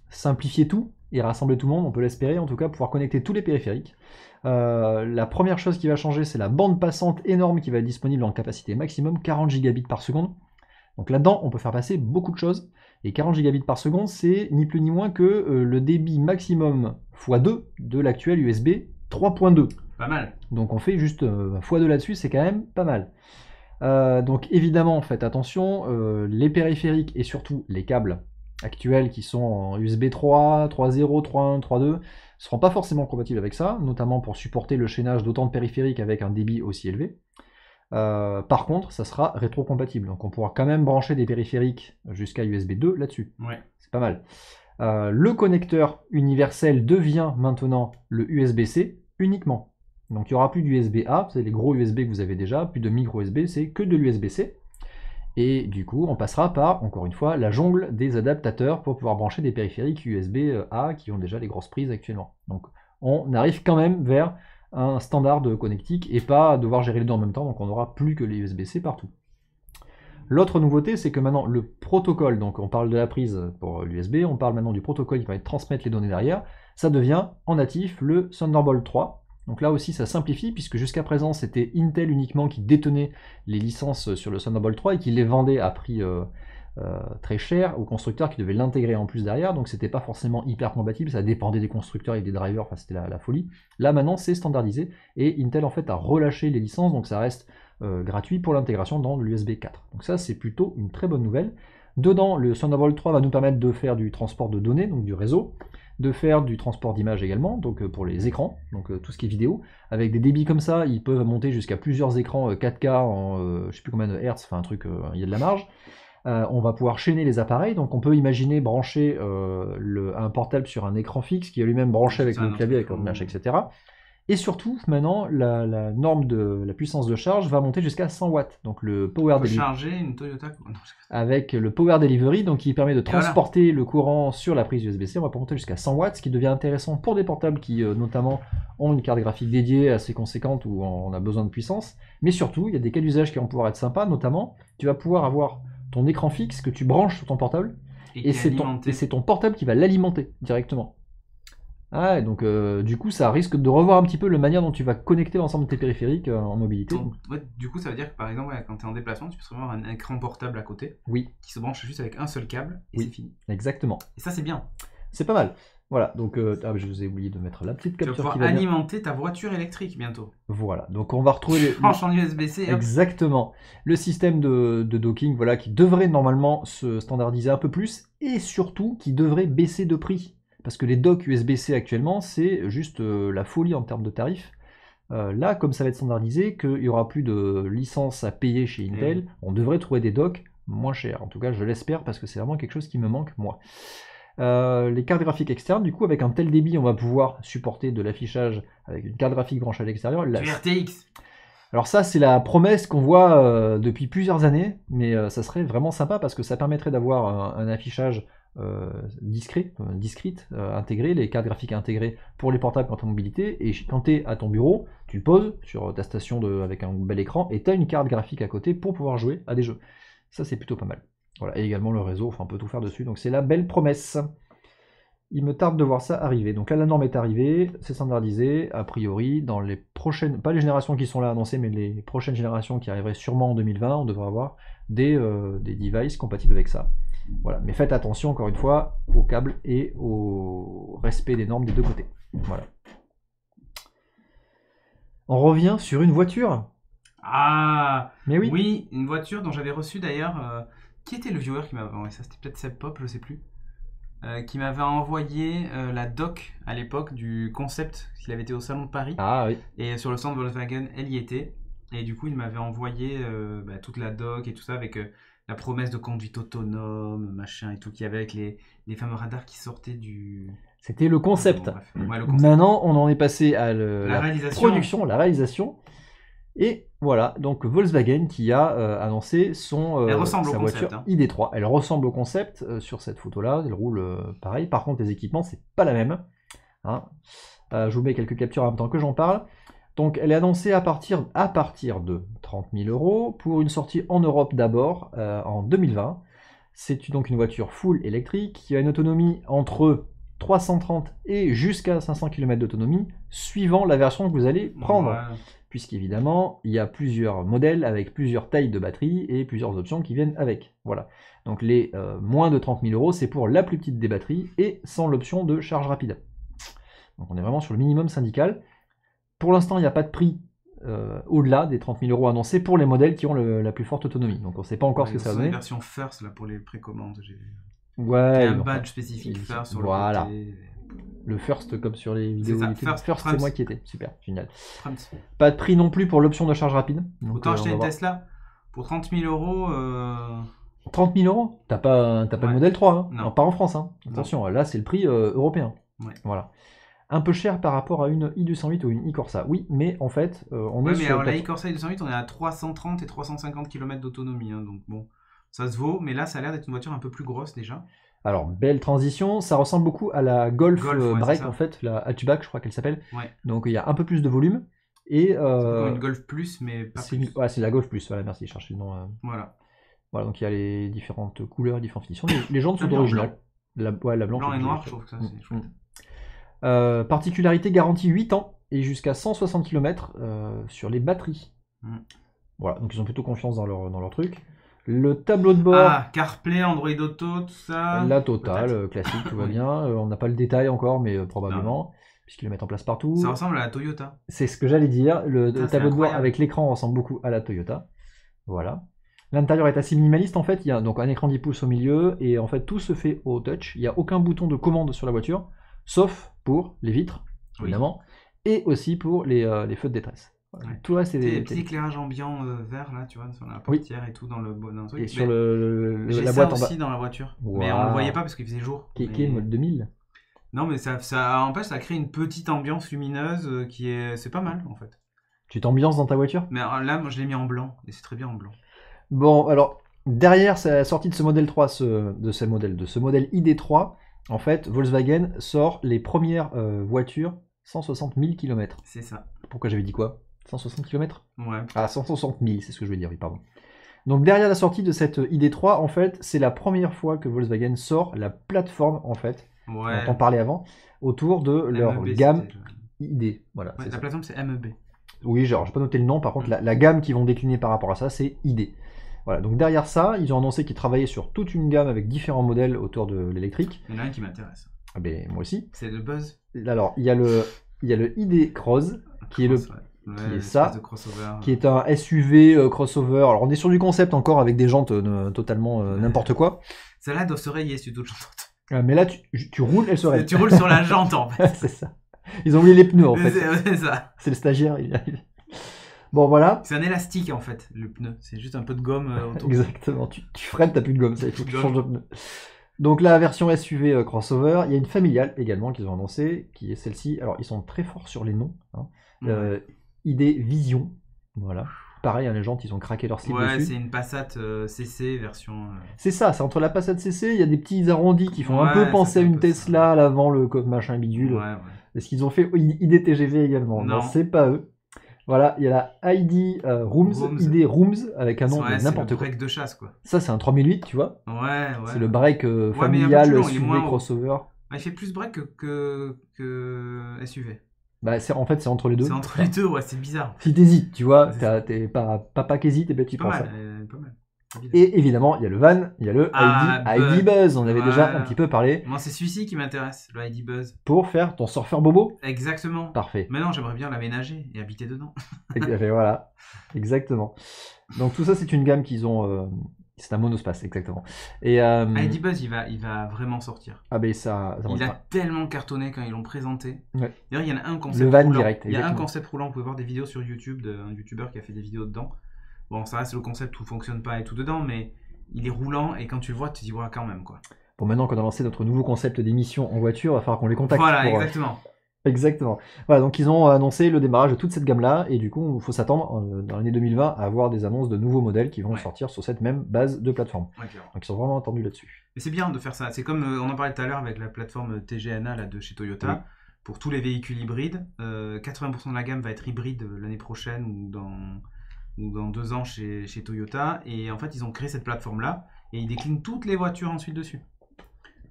simplifier tout et rassembler tout le monde, on peut l'espérer, en tout cas pouvoir connecter tous les périphériques. La première chose qui va changer, c'est la bande passante énorme qui va être disponible en capacité maximum, 40 gigabits par seconde. Donc là-dedans, on peut faire passer beaucoup de choses, et 40 gigabits par seconde, c'est ni plus ni moins que le débit maximum x2 de l'actuel USB 3.2. Pas mal. Donc on fait juste x2 là-dessus, c'est quand même pas mal. Donc évidemment, faites attention, les périphériques et surtout les câbles actuels qui sont en USB 3, 3.0, 3.1, 3.2 ne seront pas forcément compatibles avec ça, notamment pour supporter le chaînage d'autant de périphériques avec un débit aussi élevé. Par contre, ça sera rétro-compatible, donc on pourra quand même brancher des périphériques jusqu'à USB 2 là-dessus. Ouais. C'est pas mal. Le connecteur universel devient maintenant le USB-C uniquement. Donc il n'y aura plus d'USB-A, c'est les gros USB que vous avez déjà, plus de micro USB, c'est que de l'USB-C. Et du coup, on passera par, encore une fois, la jungle des adaptateurs pour pouvoir brancher des périphériques USB-A qui ont déjà les grosses prises actuellement. Donc on arrive quand même vers un standard de connectique et pas devoir gérer les deux en même temps, donc on n'aura plus que les USB-C partout. L'autre nouveauté, c'est que maintenant le protocole, donc on parle de la prise pour l'USB, on parle maintenant du protocole qui va transmettre les données derrière, ça devient en natif le Thunderbolt 3. Donc là aussi ça simplifie, puisque jusqu'à présent c'était Intel uniquement qui détenait les licences sur le Thunderbolt 3 et qui les vendait à prix très cher aux constructeurs qui devaient l'intégrer en plus derrière, donc c'était pas forcément hyper compatible, ça dépendait des constructeurs et des drivers, enfin c'était la folie. Là maintenant c'est standardisé, et Intel en fait a relâché les licences, donc ça reste gratuit pour l'intégration dans l'USB 4. Donc ça c'est plutôt une très bonne nouvelle. Dedans, le Thunderbolt 3 va nous permettre de faire du transport de données, donc du réseau, de faire du transport d'images également, donc pour les écrans, donc tout ce qui est vidéo. Avec des débits comme ça, ils peuvent monter jusqu'à plusieurs écrans 4K en je sais plus combien de hertz, enfin un truc, il y a de la marge. On va pouvoir chaîner les appareils, donc on peut imaginer brancher un portable sur un écran fixe qui est lui-même branché avec le clavier, avec l'image, etc. Et surtout, maintenant, la norme de la puissance de charge va monter jusqu'à 100 watts. Donc le Power Delivery. Charger une Toyota. Avec le Power Delivery, donc qui permet de transporter le courant sur la prise USB-C, on va monter jusqu'à 100 watts, ce qui devient intéressant pour des portables qui notamment ont une carte graphique dédiée assez conséquente où on a besoin de puissance. Mais surtout, il y a des cas d'usage qui vont pouvoir être sympas, notamment, tu vas pouvoir avoir ton écran fixe que tu branches sur ton portable, et c'est ton portable qui va l'alimenter directement. Ah, donc du coup, ça risque de revoir un petit peu la manière dont tu vas connecter l'ensemble de tes périphériques en mobilité. Ouais, du coup, ça veut dire que par exemple, quand tu es en déplacement, tu peux avoir un écran portable à côté qui se branche juste avec un seul câble et c'est fini. Exactement. Et ça, c'est bien. C'est pas mal. Voilà, donc je vous ai oublié de mettre la petite capture. Tu vas pouvoir alimenter ta voiture électrique bientôt. Voilà, donc on va retrouver les branches en USB-C. Exactement. Le système de docking, voilà, qui devrait normalement se standardiser un peu plus et surtout qui devrait baisser de prix. Parce que les docks USB-C actuellement, c'est juste la folie en termes de tarifs. Là, comme ça va être standardisé, qu'il n'y aura plus de licence à payer chez Intel, on devrait trouver des docks moins chers. En tout cas, je l'espère parce que c'est vraiment quelque chose qui me manque, moi. Les cartes graphiques externes, du coup, avec un tel débit, on va pouvoir supporter de l'affichage avec une carte graphique branchée à l'extérieur. Du RTX. Alors ça, c'est la promesse qu'on voit depuis plusieurs années, mais ça serait vraiment sympa parce que ça permettrait d'avoir un affichage discrete, intégré, les cartes graphiques intégrées pour les portables quand tu es en mobilité, et quand tu es à ton bureau, tu le poses sur ta station avec un bel écran, et tu as une carte graphique à côté pour pouvoir jouer à des jeux. Ça, c'est plutôt pas mal. Voilà, et également le réseau, enfin on peut tout faire dessus, donc c'est la belle promesse. Il me tarde de voir ça arriver. Donc là, la norme est arrivée, c'est standardisé, a priori, dans les prochaines, pas les générations qui sont là annoncées, mais les prochaines générations qui arriveraient sûrement en 2020, on devrait avoir des devices compatibles avec ça. Voilà, mais faites attention encore une fois au câble et au respect des normes des deux côtés. Voilà. On revient sur une voiture. Ah, mais oui. Oui, une voiture dont j'avais reçu d'ailleurs. Qui était le viewer qui m'avait envoyé ça? C'était peut-être Seb Pop, je sais plus. Qui m'avait envoyé la doc à l'époque du concept qu'il avait été au salon de Paris. Ah oui. Et sur le stand de Volkswagen, elle y était. Et du coup, il m'avait envoyé toute la doc et tout ça avec la promesse de conduite autonome, machin et tout, qu'il y avait avec les fameux radars qui sortaient du... C'était le concept. Ouais, le concept. Maintenant, on en est passé à la réalisation. La réalisation. Et voilà, donc Volkswagen qui a annoncé sa voiture ID3. Elle ressemble au concept sur cette photo-là, elle roule pareil. Par contre, les équipements, c'est pas la même. Hein. Je vous mets quelques captures en même temps que j'en parle. Donc, elle est annoncée à partir de 30 000 € pour une sortie en Europe d'abord en 2020. C'est donc une voiture full électrique qui a une autonomie entre 330 et jusqu'à 500 km d'autonomie, suivant la version que vous allez prendre. Ouais. Puisqu'évidemment, il y a plusieurs modèles avec plusieurs tailles de batterie et plusieurs options qui viennent avec. Voilà. Donc les moins de 30 000 €, c'est pour la plus petite des batteries et sans l'option de charge rapide. Donc on est vraiment sur le minimum syndical. Pour l'instant, il n'y a pas de prix au-delà des 30 000 € annoncés pour les modèles qui ont la plus forte autonomie. Donc on ne sait pas encore ce que ça va donner. Une version First là, pour les précommandes, j'ai vu. Ouais, Il y a un badge spécifique First sur le côté. Le First comme sur les vidéos ça, YouTube. First c'est moi qui étais. Super, génial. Pas de prix non plus pour l'option de charge rapide. Donc, autant acheter une Tesla pour 30 000 €. 30 000 €. T'as pas le modèle 3, hein. Non. Pas en France. Hein. Attention, là c'est le prix européen. Ouais. Voilà. Un peu cher par rapport à une i208 ou une e-Corsa. Oui, mais en fait, on est mais sur... alors la e-Corsa i208, on est à 330 et 350 km d'autonomie. Hein, donc bon, ça se vaut. Mais là, ça a l'air d'être une voiture un peu plus grosse déjà. Alors, belle transition. Ça ressemble beaucoup à la Golf ouais, Break, en fait. La hatchback, je crois qu'elle s'appelle. Ouais. Donc, il y a un peu plus de volume. Et, c'est comme une Golf Plus, mais pas plus. Ouais, c'est la Golf Plus. Voilà, merci, cherchez le nom. Voilà. Voilà, donc il y a les différentes couleurs, différentes finitions. Les jantes sont originales. La blanche blanc et noir, je trouve que ça, c'est chouette. Particularité garantie 8 ans et jusqu'à 160 km sur les batteries. Voilà, donc ils ont plutôt confiance dans leur truc. Le tableau de bord. Ah, CarPlay, Android Auto, tout ça. La totale, classique, tout va bien. On n'a pas le détail encore, mais probablement, puisqu'ils le mettent en place partout. Ça ressemble à la Toyota. C'est ce que j'allais dire. Le tableau de bord avec l'écran ressemble beaucoup à la Toyota. Voilà. L'intérieur est assez minimaliste en fait. Il y a donc un écran 10 pouces au milieu et en fait tout se fait au touch. Il n'y a aucun bouton de commande sur la voiture, sauf pour les vitres, évidemment, et aussi pour les feux de détresse. Ouais. Tout le reste, c'est des petits éclairages ambiants vert là, tu vois, sur la portière et tout dans le truc. Et sur la boîte en bas aussi dans la voiture, mais on le voyait pas parce qu'il faisait jour. Qui est mode 2000. Non, mais ça empêche, ça crée une petite ambiance lumineuse c'est pas mal en fait. Tu t'ambiances dans ta voiture? Mais alors, là, moi je l'ai mis en blanc et c'est très bien en blanc. Bon, alors derrière la sortie de ce modèle 3, de ce modèle ID3, en fait, Volkswagen sort les premières voitures 160 000 km. C'est ça. Pourquoi j'avais dit quoi? 160 km? Ouais. Ah, 160 000, c'est ce que je veux dire, oui, pardon. Donc derrière la sortie de cette ID3, en fait, c'est la première fois que Volkswagen sort la plateforme, en fait, dont on parlait avant, autour de leur gamme ID. Voilà, la plateforme, c'est MEB. Oui, genre, j'ai pas noté le nom, par contre, la gamme qu'ils vont décliner par rapport à ça, c'est ID. Voilà, donc derrière ça, ils ont annoncé qu'ils travaillaient sur toute une gamme avec différents modèles autour de l'électrique. Il y en a un qui m'intéresse. Ah ben, moi aussi. C'est le Buzz. Alors, il y a le ID Cross, qui est ça, qui est un SUV crossover. Alors, on est sur du concept encore avec des jantes totalement n'importe quoi. Celle-là doit se rayer si toute jante. Mais là, tu roules, elle se raye. Tu roules sur la jante en fait. C'est ça. Ils ont oublié les pneus en fait. C'est ça. C'est le stagiaire, il arrive. Bon, voilà. C'est un élastique en fait, le pneu. C'est juste un peu de gomme autour. Exactement. Tu freines, t'as plus de gomme, ça, il faut que tu changes de pneu. Donc, la version SUV crossover, il y a une familiale également qu'ils ont annoncée, qui est celle-ci. Alors, ils sont très forts sur les noms. Hein. ID Vision. Voilà. Pareil, hein, les gens, ils ont craqué leur cible dessus. Ouais, c'est une Passat CC version. C'est ça, c'est entre la Passat CC, il y a des petits arrondis qui font un peu penser à une Tesla à l'avant, le machin bidule. Ouais. Est-ce qu'ils ont fait ID TGV également? Non, c'est pas eux. Voilà, il y a la ID Rooms, ID Rooms, avec un nom de n'importe quoi. C'est le break de chasse, quoi. Ça, c'est un 3008, tu vois. Ouais. C'est le break familial, SUV, crossover. Il fait plus break que SUV. Bah, en fait, c'est entre les deux. C'est entre les deux, ouais, c'est bizarre. Si t'hésites, tu vois, t'es pas papa qu'hésite, et ben tu prends ça. Pas mal. Et évidemment, il y a le van, il y a le ID Buzz, on avait déjà un petit peu parlé. Moi, c'est celui-ci qui m'intéresse, le ID Buzz. Pour faire ton surfeur bobo. Exactement. Parfait. Maintenant, j'aimerais bien l'aménager et habiter dedans. Et voilà, exactement. Donc tout ça, c'est une gamme qu'ils ont... C'est un monospace, exactement. Et ID Buzz, il va vraiment sortir. Ah ben ça il a tellement cartonné quand ils l'ont présenté. Ouais. D'ailleurs, il y en a un concept le van roulant. direct. Il y a un concept roulant. Vous pouvez voir des vidéos sur YouTube d'un youtubeur qui a fait des vidéos dedans. Bon, ça reste le concept, tout fonctionne pas et tout dedans, mais il est roulant et quand tu le vois, tu te dis voilà quand même quoi. Bon, maintenant qu'on a lancé notre nouveau concept d'émission en voiture, il va falloir qu'on les contacte. Voilà, exactement. Exactement. Voilà, donc ils ont annoncé le démarrage de toute cette gamme-là, et du coup, il faut s'attendre dans l'année 2020 à avoir des annonces de nouveaux modèles qui vont sortir sur cette même base de plateforme. Ouais, donc ils sont vraiment attendus là-dessus. Et c'est bien de faire ça. C'est comme on en parlait tout à l'heure avec la plateforme TGNA là, de chez Toyota. Oui. Pour tous les véhicules hybrides, 80% de la gamme va être hybride l'année prochaine ou dans 2 ans chez Toyota. Et en fait, ils ont créé cette plateforme-là et ils déclinent toutes les voitures ensuite dessus.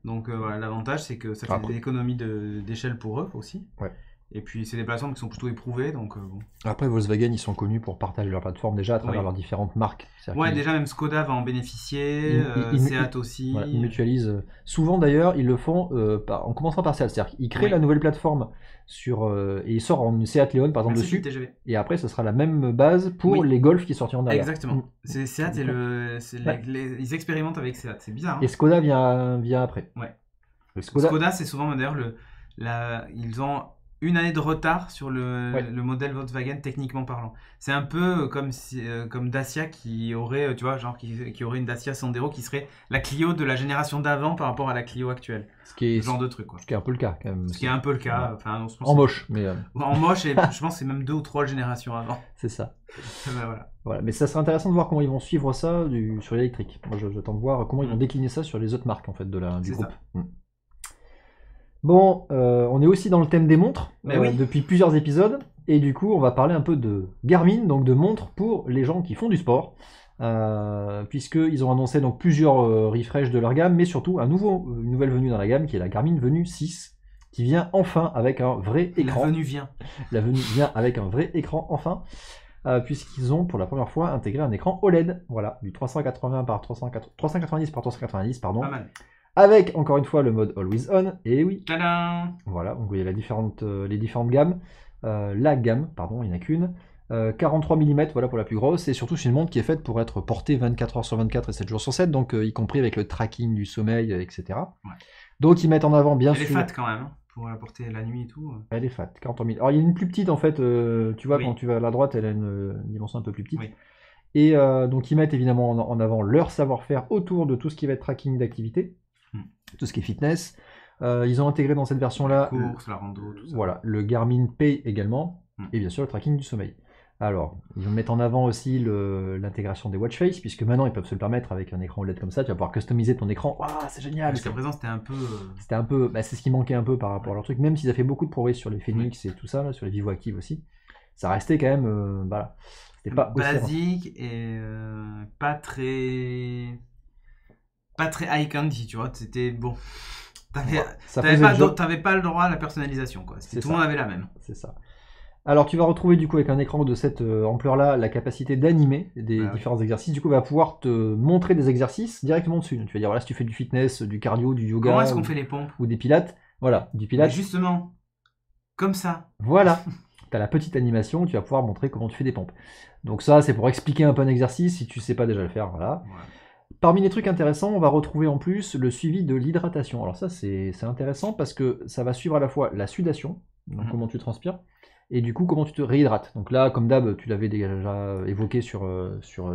Donc voilà, l'avantage c'est que ça fait Après- des économies d'échelle pour eux aussi. Ouais. Et puis c'est des plateformes qui sont plutôt éprouvées, donc bon. Après, Volkswagen, ils sont connus pour partager leur plateforme déjà à travers Oui. leurs différentes marques. C'est-à-dire Ouais, qu'ils- déjà même Skoda va en bénéficier, ils- Seat aussi. voilà, ils mutualisent. Souvent d'ailleurs, ils le font en commençant par Seat. C'est-à-dire qu'ils créent Oui. la nouvelle plateforme et ils sortent en Seat Leon par exemple Merci dessus. TGV. Et après, ce sera la même base pour Oui. les Golf qui sortiront derrière. Exactement. Mm. C'est Seat et Ouais. ils expérimentent avec Seat, c'est bizarre. Hein. Et Skoda vient après. Ouais. Le Skoda, Skoda, c'est souvent d'ailleurs ils ont une année de retard sur Ouais. le modèle Volkswagen techniquement parlant. C'est un peu comme Dacia qui aurait, tu vois, genre qui aurait une Dacia Sandero qui serait la Clio de la génération d'avant par rapport à la Clio actuelle. ce qui est, Ce genre de truc quoi. ce qui est un peu le cas quand même. Ce qui est un peu le cas. Ouais. Enfin, je pense En moche, mais en moche et je pense que c'est même 2 ou 3 générations avant. c'est ça. Ben voilà. Voilà. Mais ça serait intéressant de voir comment ils vont suivre ça sur l'électrique. Moi, j'attends de voir comment ils vont Mm. décliner ça sur les autres marques en fait du C'est groupe. ça. Mm. Bon, on est aussi dans le thème des montres Mais oui. depuis plusieurs épisodes, et du coup, on va parler un peu de Garmin, donc de montres pour les gens qui font du sport, puisqu'ils ont annoncé donc plusieurs refresh de leur gamme, mais surtout une nouvelle venue dans la gamme qui est la Garmin Venue 6, qui vient enfin avec un vrai écran. La venue vient. La venue vient avec un vrai écran enfin, puisqu'ils ont pour la première fois intégré un écran OLED, voilà, du 390 par 390, pardon. Pas mal. Avec encore une fois le mode Always On, et oui, Tadam. voilà, donc vous voyez les différentes gammes. La gamme, pardon, il n'y en a qu'une. 43 mm, voilà pour la plus grosse, et surtout c'est une montre qui est faite pour être portée 24 heures sur 24 et 7 jours sur 7, donc y compris avec le tracking du sommeil, etc. Ouais. Donc ils mettent en avant bien Elle est sûr. fat quand même, hein, pour la porter la nuit et tout. Elle est fat, 43 mm. Alors il y a une plus petite en fait, tu vois, Oui. quand tu vas à la droite, elle a une dimension un peu plus petite. Oui. Et donc ils mettent évidemment en avant leur savoir-faire autour de tout ce qui va être tracking d'activité, tout ce qui est fitness. Ils ont intégré dans cette version-là La course, la rando, tout ça. voilà, le Garmin Pay également, et bien sûr le tracking du sommeil. Alors, ils mettent en avant aussi l'intégration des watch face, puisque maintenant ils peuvent se le permettre avec un écran OLED comme ça, tu vas pouvoir customiser ton écran. Waouh, c'est génial! Jusqu'à présent, c'était un peu. C'est ce qui manquait un peu par rapport à leur truc, même s'ils ont fait beaucoup de progrès sur les Phoenix et tout ça, là, sur les Vivo Active aussi. Ça restait quand même, voilà. C'était pas aussi basique et pas très high candy, tu vois. C'était bon. ça T'avais faisait le job. pas le droit à la personnalisation, quoi. C'est Tout ça. le monde avait la même. C'est ça. Alors tu vas retrouver du coup avec un écran de cette ampleur-là la capacité d'animer des Ah oui. différents exercices. Du coup, il va pouvoir te montrer des exercices directement dessus. Donc, tu vas dire voilà, si tu fais du fitness, du cardio, du yoga Comment est-ce qu'on fait les pompes? ou des pilates, voilà, du Mais pilates. justement, comme ça. Voilà, tu as la petite animation, tu vas pouvoir montrer comment tu fais des pompes. Donc ça, c'est pour expliquer un peu un exercice si tu sais pas déjà le faire, voilà. Voilà. Parmi les trucs intéressants, on va retrouver en plus le suivi de l'hydratation. Alors ça, c'est intéressant parce que ça va suivre à la fois la sudation, donc comment tu transpires, et du coup comment tu te réhydrates. Donc là, comme d'hab, tu l'avais déjà évoqué sur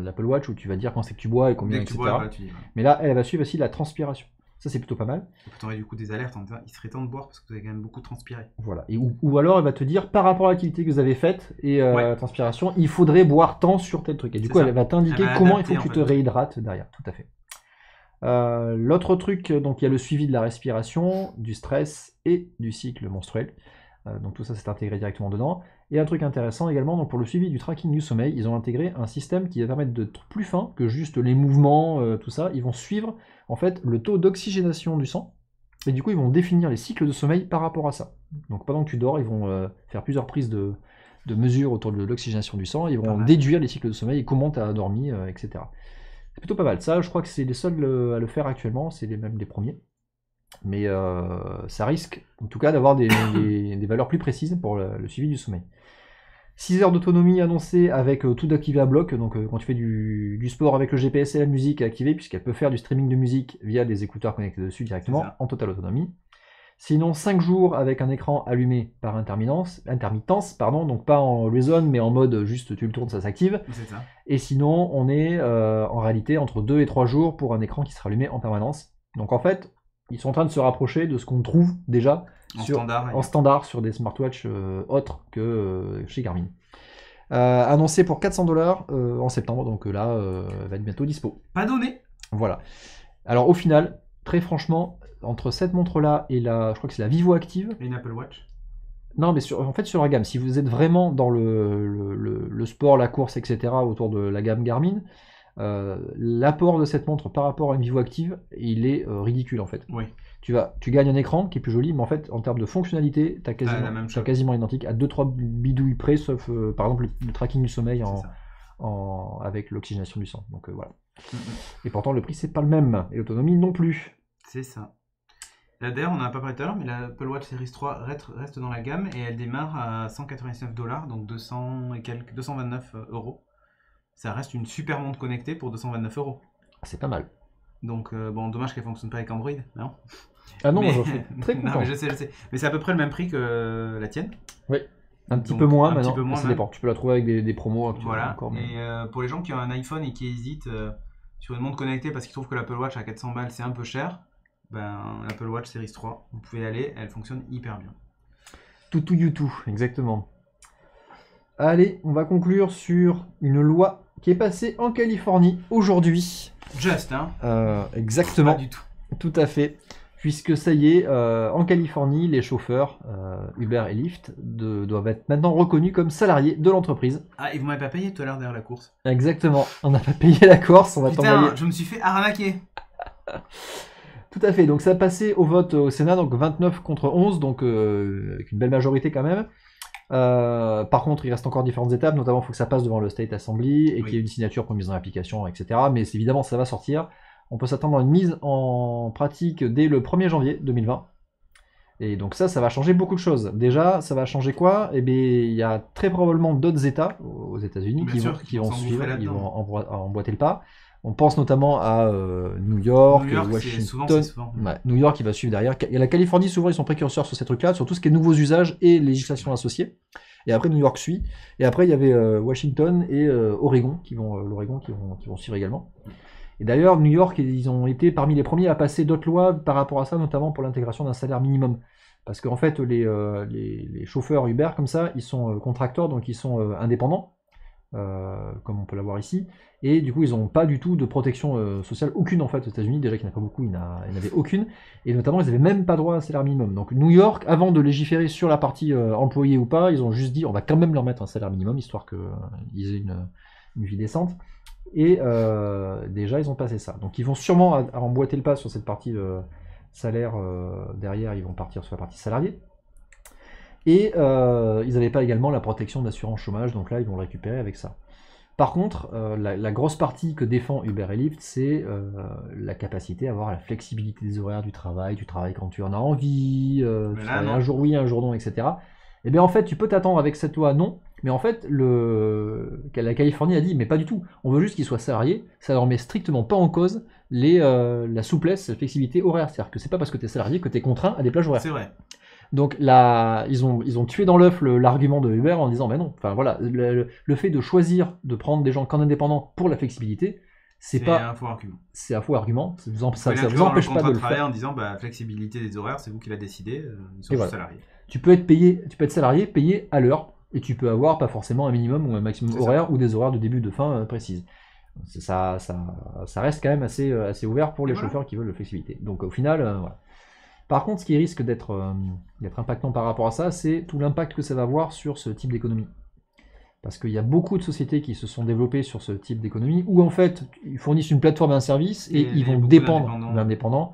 l'Apple Watch où tu vas dire quand c'est que tu bois et combien, Dès que tu etc. bois, bah, tu dis. Mais là, elle va suivre aussi la transpiration. Ça, c'est plutôt pas mal. Tu peux t'envoyer du coup des alertes en disant il serait temps de boire parce que vous avez quand même beaucoup transpiré. Voilà. Ou alors, elle va te dire par rapport à l'activité que vous avez faite et Ouais. la transpiration, il faudrait boire tant sur tel truc. Et du C'est coup, ça. elle va t'indiquer Elle va comment il adapter, faut que tu en te fait. réhydrates derrière. Tout à fait. L'autre truc, donc il y a le suivi de la respiration, du stress et du cycle menstruel. Donc tout ça, c'est intégré directement dedans. Et un truc intéressant également, donc pour le suivi du tracking du sommeil, ils ont intégré un système qui va permettre d'être plus fin que juste les mouvements, tout ça. Ils vont suivre en fait le taux d'oxygénation du sang. Et du coup, ils vont définir les cycles de sommeil par rapport à ça. Donc pendant que tu dors, ils vont faire plusieurs prises de mesures autour de l'oxygénation du sang. Ils Pas vont mal. déduire les cycles de sommeil et comment tu as dormi, etc. C'est plutôt pas mal. Ça, je crois que c'est les seuls à le faire actuellement. C'est même les premiers. Mais ça risque, en tout cas, d'avoir des valeurs plus précises pour le suivi du sommeil. 6 heures d'autonomie annoncée avec tout d'activé à bloc. Donc quand tu fais du sport avec le GPS et la musique activée, puisqu'elle peut faire du streaming de musique via des écouteurs connectés dessus directement, C'est ça. en totale autonomie. Sinon, 5 jours avec un écran allumé par intermittence, donc pas en always-on, mais en mode juste tu le tournes, ça s'active. C'est ça. Et sinon, on est en réalité entre 2 et 3 jours pour un écran qui sera allumé en permanence. Donc en fait, ils sont en train de se rapprocher de ce qu'on trouve déjà en standard sur des smartwatches autres que chez Garmin. Annoncé pour $400 en septembre, donc là, va être bientôt dispo. Pas donné. Voilà. Alors au final, très franchement, entre cette montre-là et je crois que c'est la Vivo Active. Et une Apple Watch. Non, mais en fait, sur la gamme, si vous êtes vraiment dans le sport, la course, etc., autour de la gamme Garmin, l'apport de cette montre par rapport à une Vivo Active, il est ridicule en fait. Oui. tu gagnes un écran qui est plus joli, mais en fait, en termes de fonctionnalité, tu la même as chose. quasiment identique à 2-3 bidouilles près, sauf par exemple le tracking du sommeil C'est ça. avec l'oxygénation du sang. Donc voilà. Mm. Et pourtant, le prix, c'est pas le même, et l'autonomie non plus. C'est ça. D'ailleurs, on n'en a pas parlé tout à l'heure, mais l'Apple Watch Series 3 reste dans la gamme et elle démarre à $199, donc 229 euros. Ça reste une super montre connectée pour 229 euros. C'est pas mal. Donc, bon, dommage qu'elle fonctionne pas avec Android, non? Ah non, Mais- j'en suis très Non, content. mais je sais. Mais c'est à peu près le même prix que la tienne. Oui. Un petit Donc, peu moins un maintenant, petit peu moins mais ça même. dépend. Tu peux la trouver avec des promos actuellement Voilà. encore. Mais... Et pour les gens qui ont un iPhone et qui hésitent sur une montre connectée parce qu'ils trouvent que l'Apple Watch à 400 balles c'est un peu cher, ben l'Apple Watch Series 3, vous pouvez y aller, elle fonctionne hyper bien. Tout, YouTube, exactement. Allez, on va conclure sur une loi qui est passée en Californie aujourd'hui. Just, hein? Exactement, Pas du tout. tout à fait. Puisque ça y est, en Californie, les chauffeurs Uber et Lyft doivent être maintenant reconnus comme salariés de l'entreprise. Ah, et vous m'avez pas payé tout à l'heure derrière la course. Exactement, on n'a pas payé la course, on va t'envoyer. Putain, je me suis fait arnaquer. Tout à fait, donc ça a passé au vote au Sénat, donc 29 contre 11, donc avec une belle majorité quand même. Par contre, il reste encore différentes étapes, notamment il faut que ça passe devant le State Assembly et qu'il y ait une signature pour mise en application, etc. Mais évidemment, ça va sortir. On peut s'attendre à une mise en pratique dès le 1er janvier 2020. Et donc ça va changer beaucoup de choses. Déjà, ça va changer quoi? Eh bien, il y a très probablement d'autres États aux États-Unis Bien qui sûr, vont s'engouffrer suivre, ils là-dedans. vont emboîter le pas. On pense notamment à New York, New York, c'est Washington. souvent. Ouais, New York qui va suivre derrière. Et la Californie, souvent, ils sont précurseurs sur ces trucs-là, sur tout ce qui est nouveaux usages et législation associée. Et après, New York suit. Et après, il y avait Washington et Oregon qui vont suivre également. Et d'ailleurs, New York, ils ont été parmi les premiers à passer d'autres lois par rapport à ça, notamment pour l'intégration d'un salaire minimum. Parce qu'en fait, les chauffeurs Uber, comme ça, ils sont contracteurs, donc ils sont indépendants, comme on peut l'avoir ici. Et du coup, ils n'ont pas du tout de protection sociale, aucune en fait aux États-Unis. Déjà qu'il n'y en a pas beaucoup, ils n'avaient aucune. Et notamment, ils n'avaient même pas droit à un salaire minimum. Donc New York, avant de légiférer sur la partie employé ou pas, ils ont juste dit on va quand même leur mettre un salaire minimum, histoire qu'ils aient une vie décente. Et déjà, ils ont passé ça. Donc ils vont sûrement emboîter le pas sur cette partie salaire. Derrière, ils vont partir sur la partie salariée. Et ils n'avaient pas également la protection d'assurance chômage, donc là, ils vont le récupérer avec ça. Par contre, la grosse partie que défend Uber et Lyft, c'est la capacité à avoir la flexibilité des horaires du travail. Tu travailles quand tu en as envie, tu travailles un jour oui, un jour non, etc. Et bien en fait, tu peux t'attendre avec cette loi, non. Mais en fait, la Californie a dit, mais pas du tout. On veut juste qu'ils soient salariés. Ça leur met strictement pas en cause la souplesse, la flexibilité horaire. C'est-à-dire que c'est pas parce que tu es salarié que tu es contraint à des plages horaires. C'est vrai. Donc là, ils ont tué dans l'œuf l'argument de Uber en disant, mais non. Enfin voilà, le fait de choisir de prendre des gens qu'en indépendants pour la flexibilité, c'est un faux argument. C'est un faux argument. Ça vous empêche pas de le faire. faire. En disant, bah, flexibilité des horaires, c'est vous qui l'avez décidé. Ils sont Et juste voilà. salariés. Tu peux être salarié, payé à l'heure, et tu peux avoir pas forcément un minimum ou un maximum horaire ou des horaires de début de fin précises. Ça reste quand même assez ouvert pour les chauffeurs qui veulent de flexibilité. Donc au final, voilà. Par contre, ce qui risque d'être impactant par rapport à ça, c'est tout l'impact que ça va avoir sur ce type d'économie. Parce qu'il y a beaucoup de sociétés qui se sont développées sur ce type d'économie, où en fait, ils fournissent une plateforme et un service, et ils vont dépendre de l'indépendant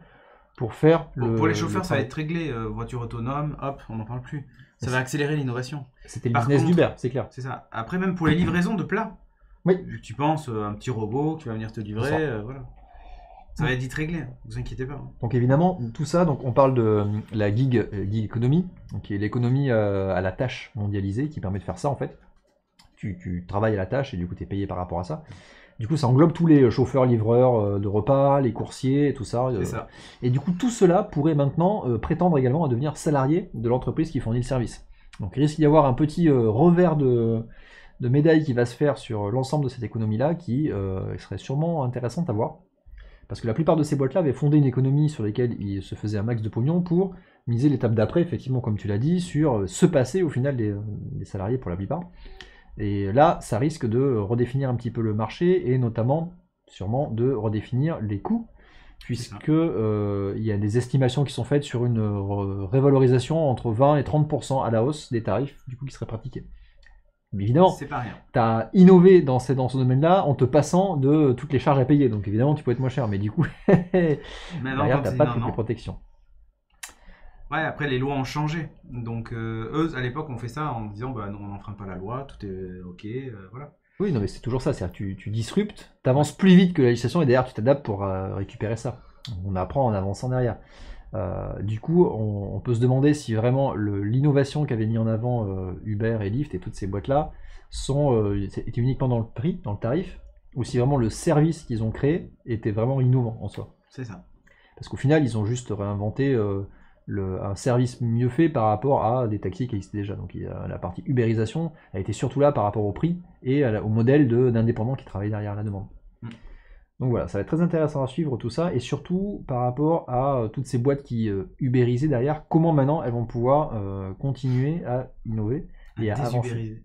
pour faire Pour les chauffeurs, ça va être réglé. Voiture autonome, hop, on n'en parle plus. Ça va accélérer l'innovation. C'était le business d'Uber, c'est clair. C'est ça. Après, même pour les livraisons de plats. Oui. Tu penses un petit robot qui va venir te livrer, voilà. Ça va être vite réglé, ne vous inquiétez pas. Donc évidemment, tout ça, donc on parle de la gig economy, qui est l'économie à la tâche mondialisée, qui permet de faire ça en fait. Tu travailles à la tâche et du coup tu es payé par rapport à ça. Du coup ça englobe tous les chauffeurs, livreurs de repas, les coursiers et tout ça. C'est ça. Et du coup tout cela pourrait maintenant prétendre également à devenir salarié de l'entreprise qui fournit le service. Donc il risque d'y avoir un petit revers de médaille qui va se faire sur l'ensemble de cette économie-là, qui serait sûrement intéressante à voir. Parce que la plupart de ces boîtes-là avaient fondé une économie sur laquelle ils se faisaient un max de pognon pour miser l'étape d'après, effectivement, comme tu l'as dit, sur se passer au final des salariés pour la plupart. Et là, ça risque de redéfinir un petit peu le marché et notamment, sûrement, de redéfinir les coûts, puisque il y a des estimations qui sont faites sur une révalorisation entre 20 et 30% à la hausse des tarifs, du coup, qui seraient pratiqués. Mais évidemment, tu as innové dans ce domaine-là en te passant de toutes les charges à payer. Donc évidemment, tu peux être moins cher. Mais du coup, derrière, tu n'as pas toutes les protections. Ouais, après les lois ont changé. Donc eux, à l'époque, ont fait ça en disant bah non, on n'enfreint pas la loi, tout est ok, voilà. Oui, non, mais c'est toujours ça. C'est-à-dire que tu disruptes, tu Ouais. avances plus vite que la législation et derrière tu t'adaptes pour récupérer ça. On apprend en avançant derrière. Du coup, on peut se demander si vraiment l'innovation qu'avaient mis en avant Uber et Lyft et toutes ces boîtes-là étaient uniquement dans le prix, dans le tarif, ou si vraiment le service qu'ils ont créé était vraiment innovant en soi. C'est ça. Parce qu'au final, ils ont juste réinventé un service mieux fait par rapport à des taxis qui existaient déjà. Donc la partie ubérisation a été surtout là par rapport au prix et au modèle d'indépendants qui travaillent derrière la demande. Mm. Donc voilà, ça va être très intéressant à suivre tout ça, et surtout par rapport à toutes ces boîtes qui ubérisaient derrière, comment maintenant elles vont pouvoir continuer à innover et à avancer. Désubériser.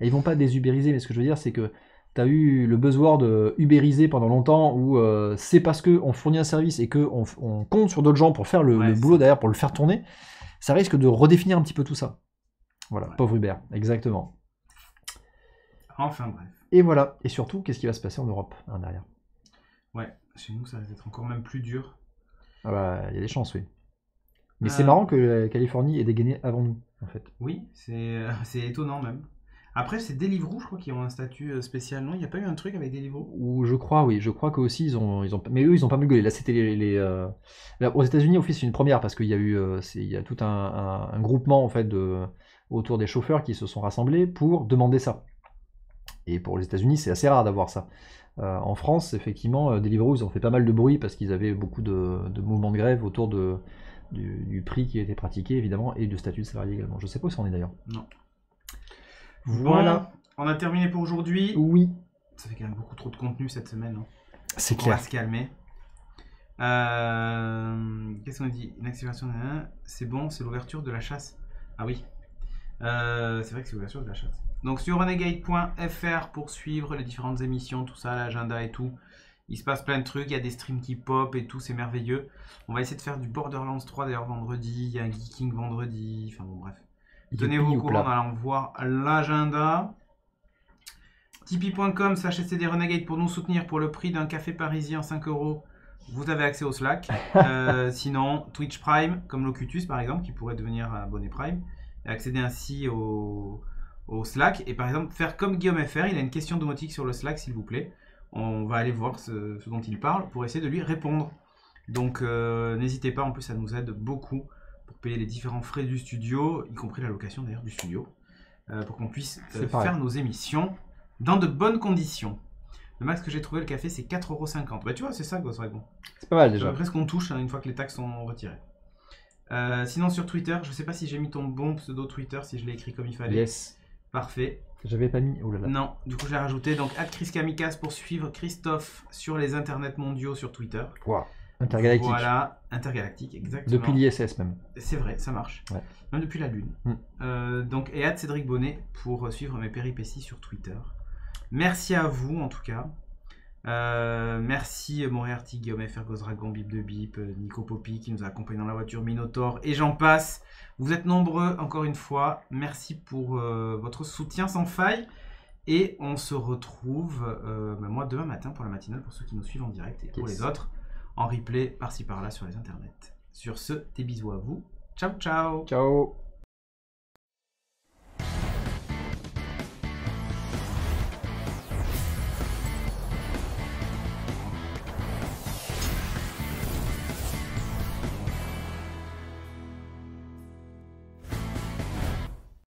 Et ils vont pas désubériser, mais ce que je veux dire, c'est que tu as eu le buzzword ubériser pendant longtemps, où c'est parce qu'on fournit un service et qu'on compte sur d'autres gens pour faire Ouais, le c'est boulot ça. derrière, pour le faire tourner, ça risque de redéfinir un petit peu tout ça. Voilà, Ouais. pauvre Uber, exactement. Enfin bref. Et voilà, et surtout, qu'est-ce qui va se passer en Europe derrière? Ouais, chez nous ça va être encore même plus dur. Ah bah, il y a des chances, oui. Mais c'est Euh, marrant que la Californie ait dégainé avant nous, en fait. Oui, c'est étonnant même. Après, c'est Deliveroo, je crois, qui ont un statut spécial. Non, il n'y a pas eu un truc avec Deliveroo? Ou je crois, oui, je crois qu'aussi mais eux ils ont pas mal gueulé. Là c'était là, aux États-Unis, au fait, c'est une première parce qu'il y a eu, il y a tout un groupement en fait autour des chauffeurs qui se sont rassemblés pour demander ça. Et pour les États-Unis, c'est assez rare d'avoir ça. En France, effectivement, Deliveroo, ils ont fait pas mal de bruit parce qu'ils avaient beaucoup de mouvements de grève autour du prix qui était pratiqué, évidemment, et du statut de salarié également. Je sais pas où ça en est d'ailleurs. Non. Voilà. Bon, on a terminé pour aujourd'hui. Oui, Ça fait quand même beaucoup trop de contenu cette semaine. Hein. c'est On va clair. se calmer. Qu'est-ce qu'on dit? Une accélération, c'est bon, c'est l'ouverture de la chasse. Ah oui. C'est vrai que c'est l'ouverture de la chasse. Donc sur renegade.fr pour suivre les différentes émissions, tout ça, l'agenda et tout. Il se passe plein de trucs, il y a des streams qui pop et tout, c'est merveilleux. On va essayer de faire du Borderlands 3 d'ailleurs vendredi, il y a un Geeking vendredi, enfin bon bref. Tenez-vous au Youpi ou courant en plat. allant voir l'agenda. Tipeee.com/SCD Renegade pour nous soutenir pour le prix d'un café parisien 5 €. Vous avez accès au Slack. Sinon, Twitch Prime, comme Locutus par exemple, qui pourrait devenir abonné Prime, et accéder ainsi au Slack. Et par exemple, faire comme Guillaume FR, il a une question domotique sur le Slack, s'il vous plaît. On va aller voir ce dont il parle pour essayer de lui répondre. Donc n'hésitez pas, en plus ça nous aide beaucoup pour payer les différents frais du studio, y compris la location d'ailleurs du studio, pour qu'on puisse faire nos émissions dans de bonnes conditions. Le max que j'ai trouvé le café c'est 4,50 €. Bah tu vois, c'est ça quoi, ça serait bon. C'est pas mal C'est à déjà. peu près ce qu'on touche une fois que les taxes sont retirées. Sinon sur Twitter, je sais pas si j'ai mis ton bon pseudo Twitter, si je l'ai écrit comme il fallait. Yes. Parfait. J'avais pas mis. Oh là là. Non, du coup j'ai rajouté donc @ChrisKamikaze pour suivre Christophe sur les internets mondiaux sur Twitter. Wow. Intergalactique. Voilà, intergalactique, exactement. Depuis l'ISS même. C'est vrai, ça marche. Ouais. Même depuis la Lune. Donc, et @Cédric Bonnet pour suivre mes péripéties sur Twitter. Merci à vous en tout cas. Merci Moriarty, Guillaume FR, Gozdragon, Bip de Bip, Nico Poppy qui nous a accompagnés dans la voiture, Minotaur et j'en passe. Vous êtes nombreux encore une fois. Merci pour votre soutien sans faille. Et on se retrouve moi demain matin pour la matinale pour ceux qui nous suivent en direct et pour les autres en replay par-ci par-là sur les internets. Sur ce, des bisous à vous. Ciao ciao. Ciao.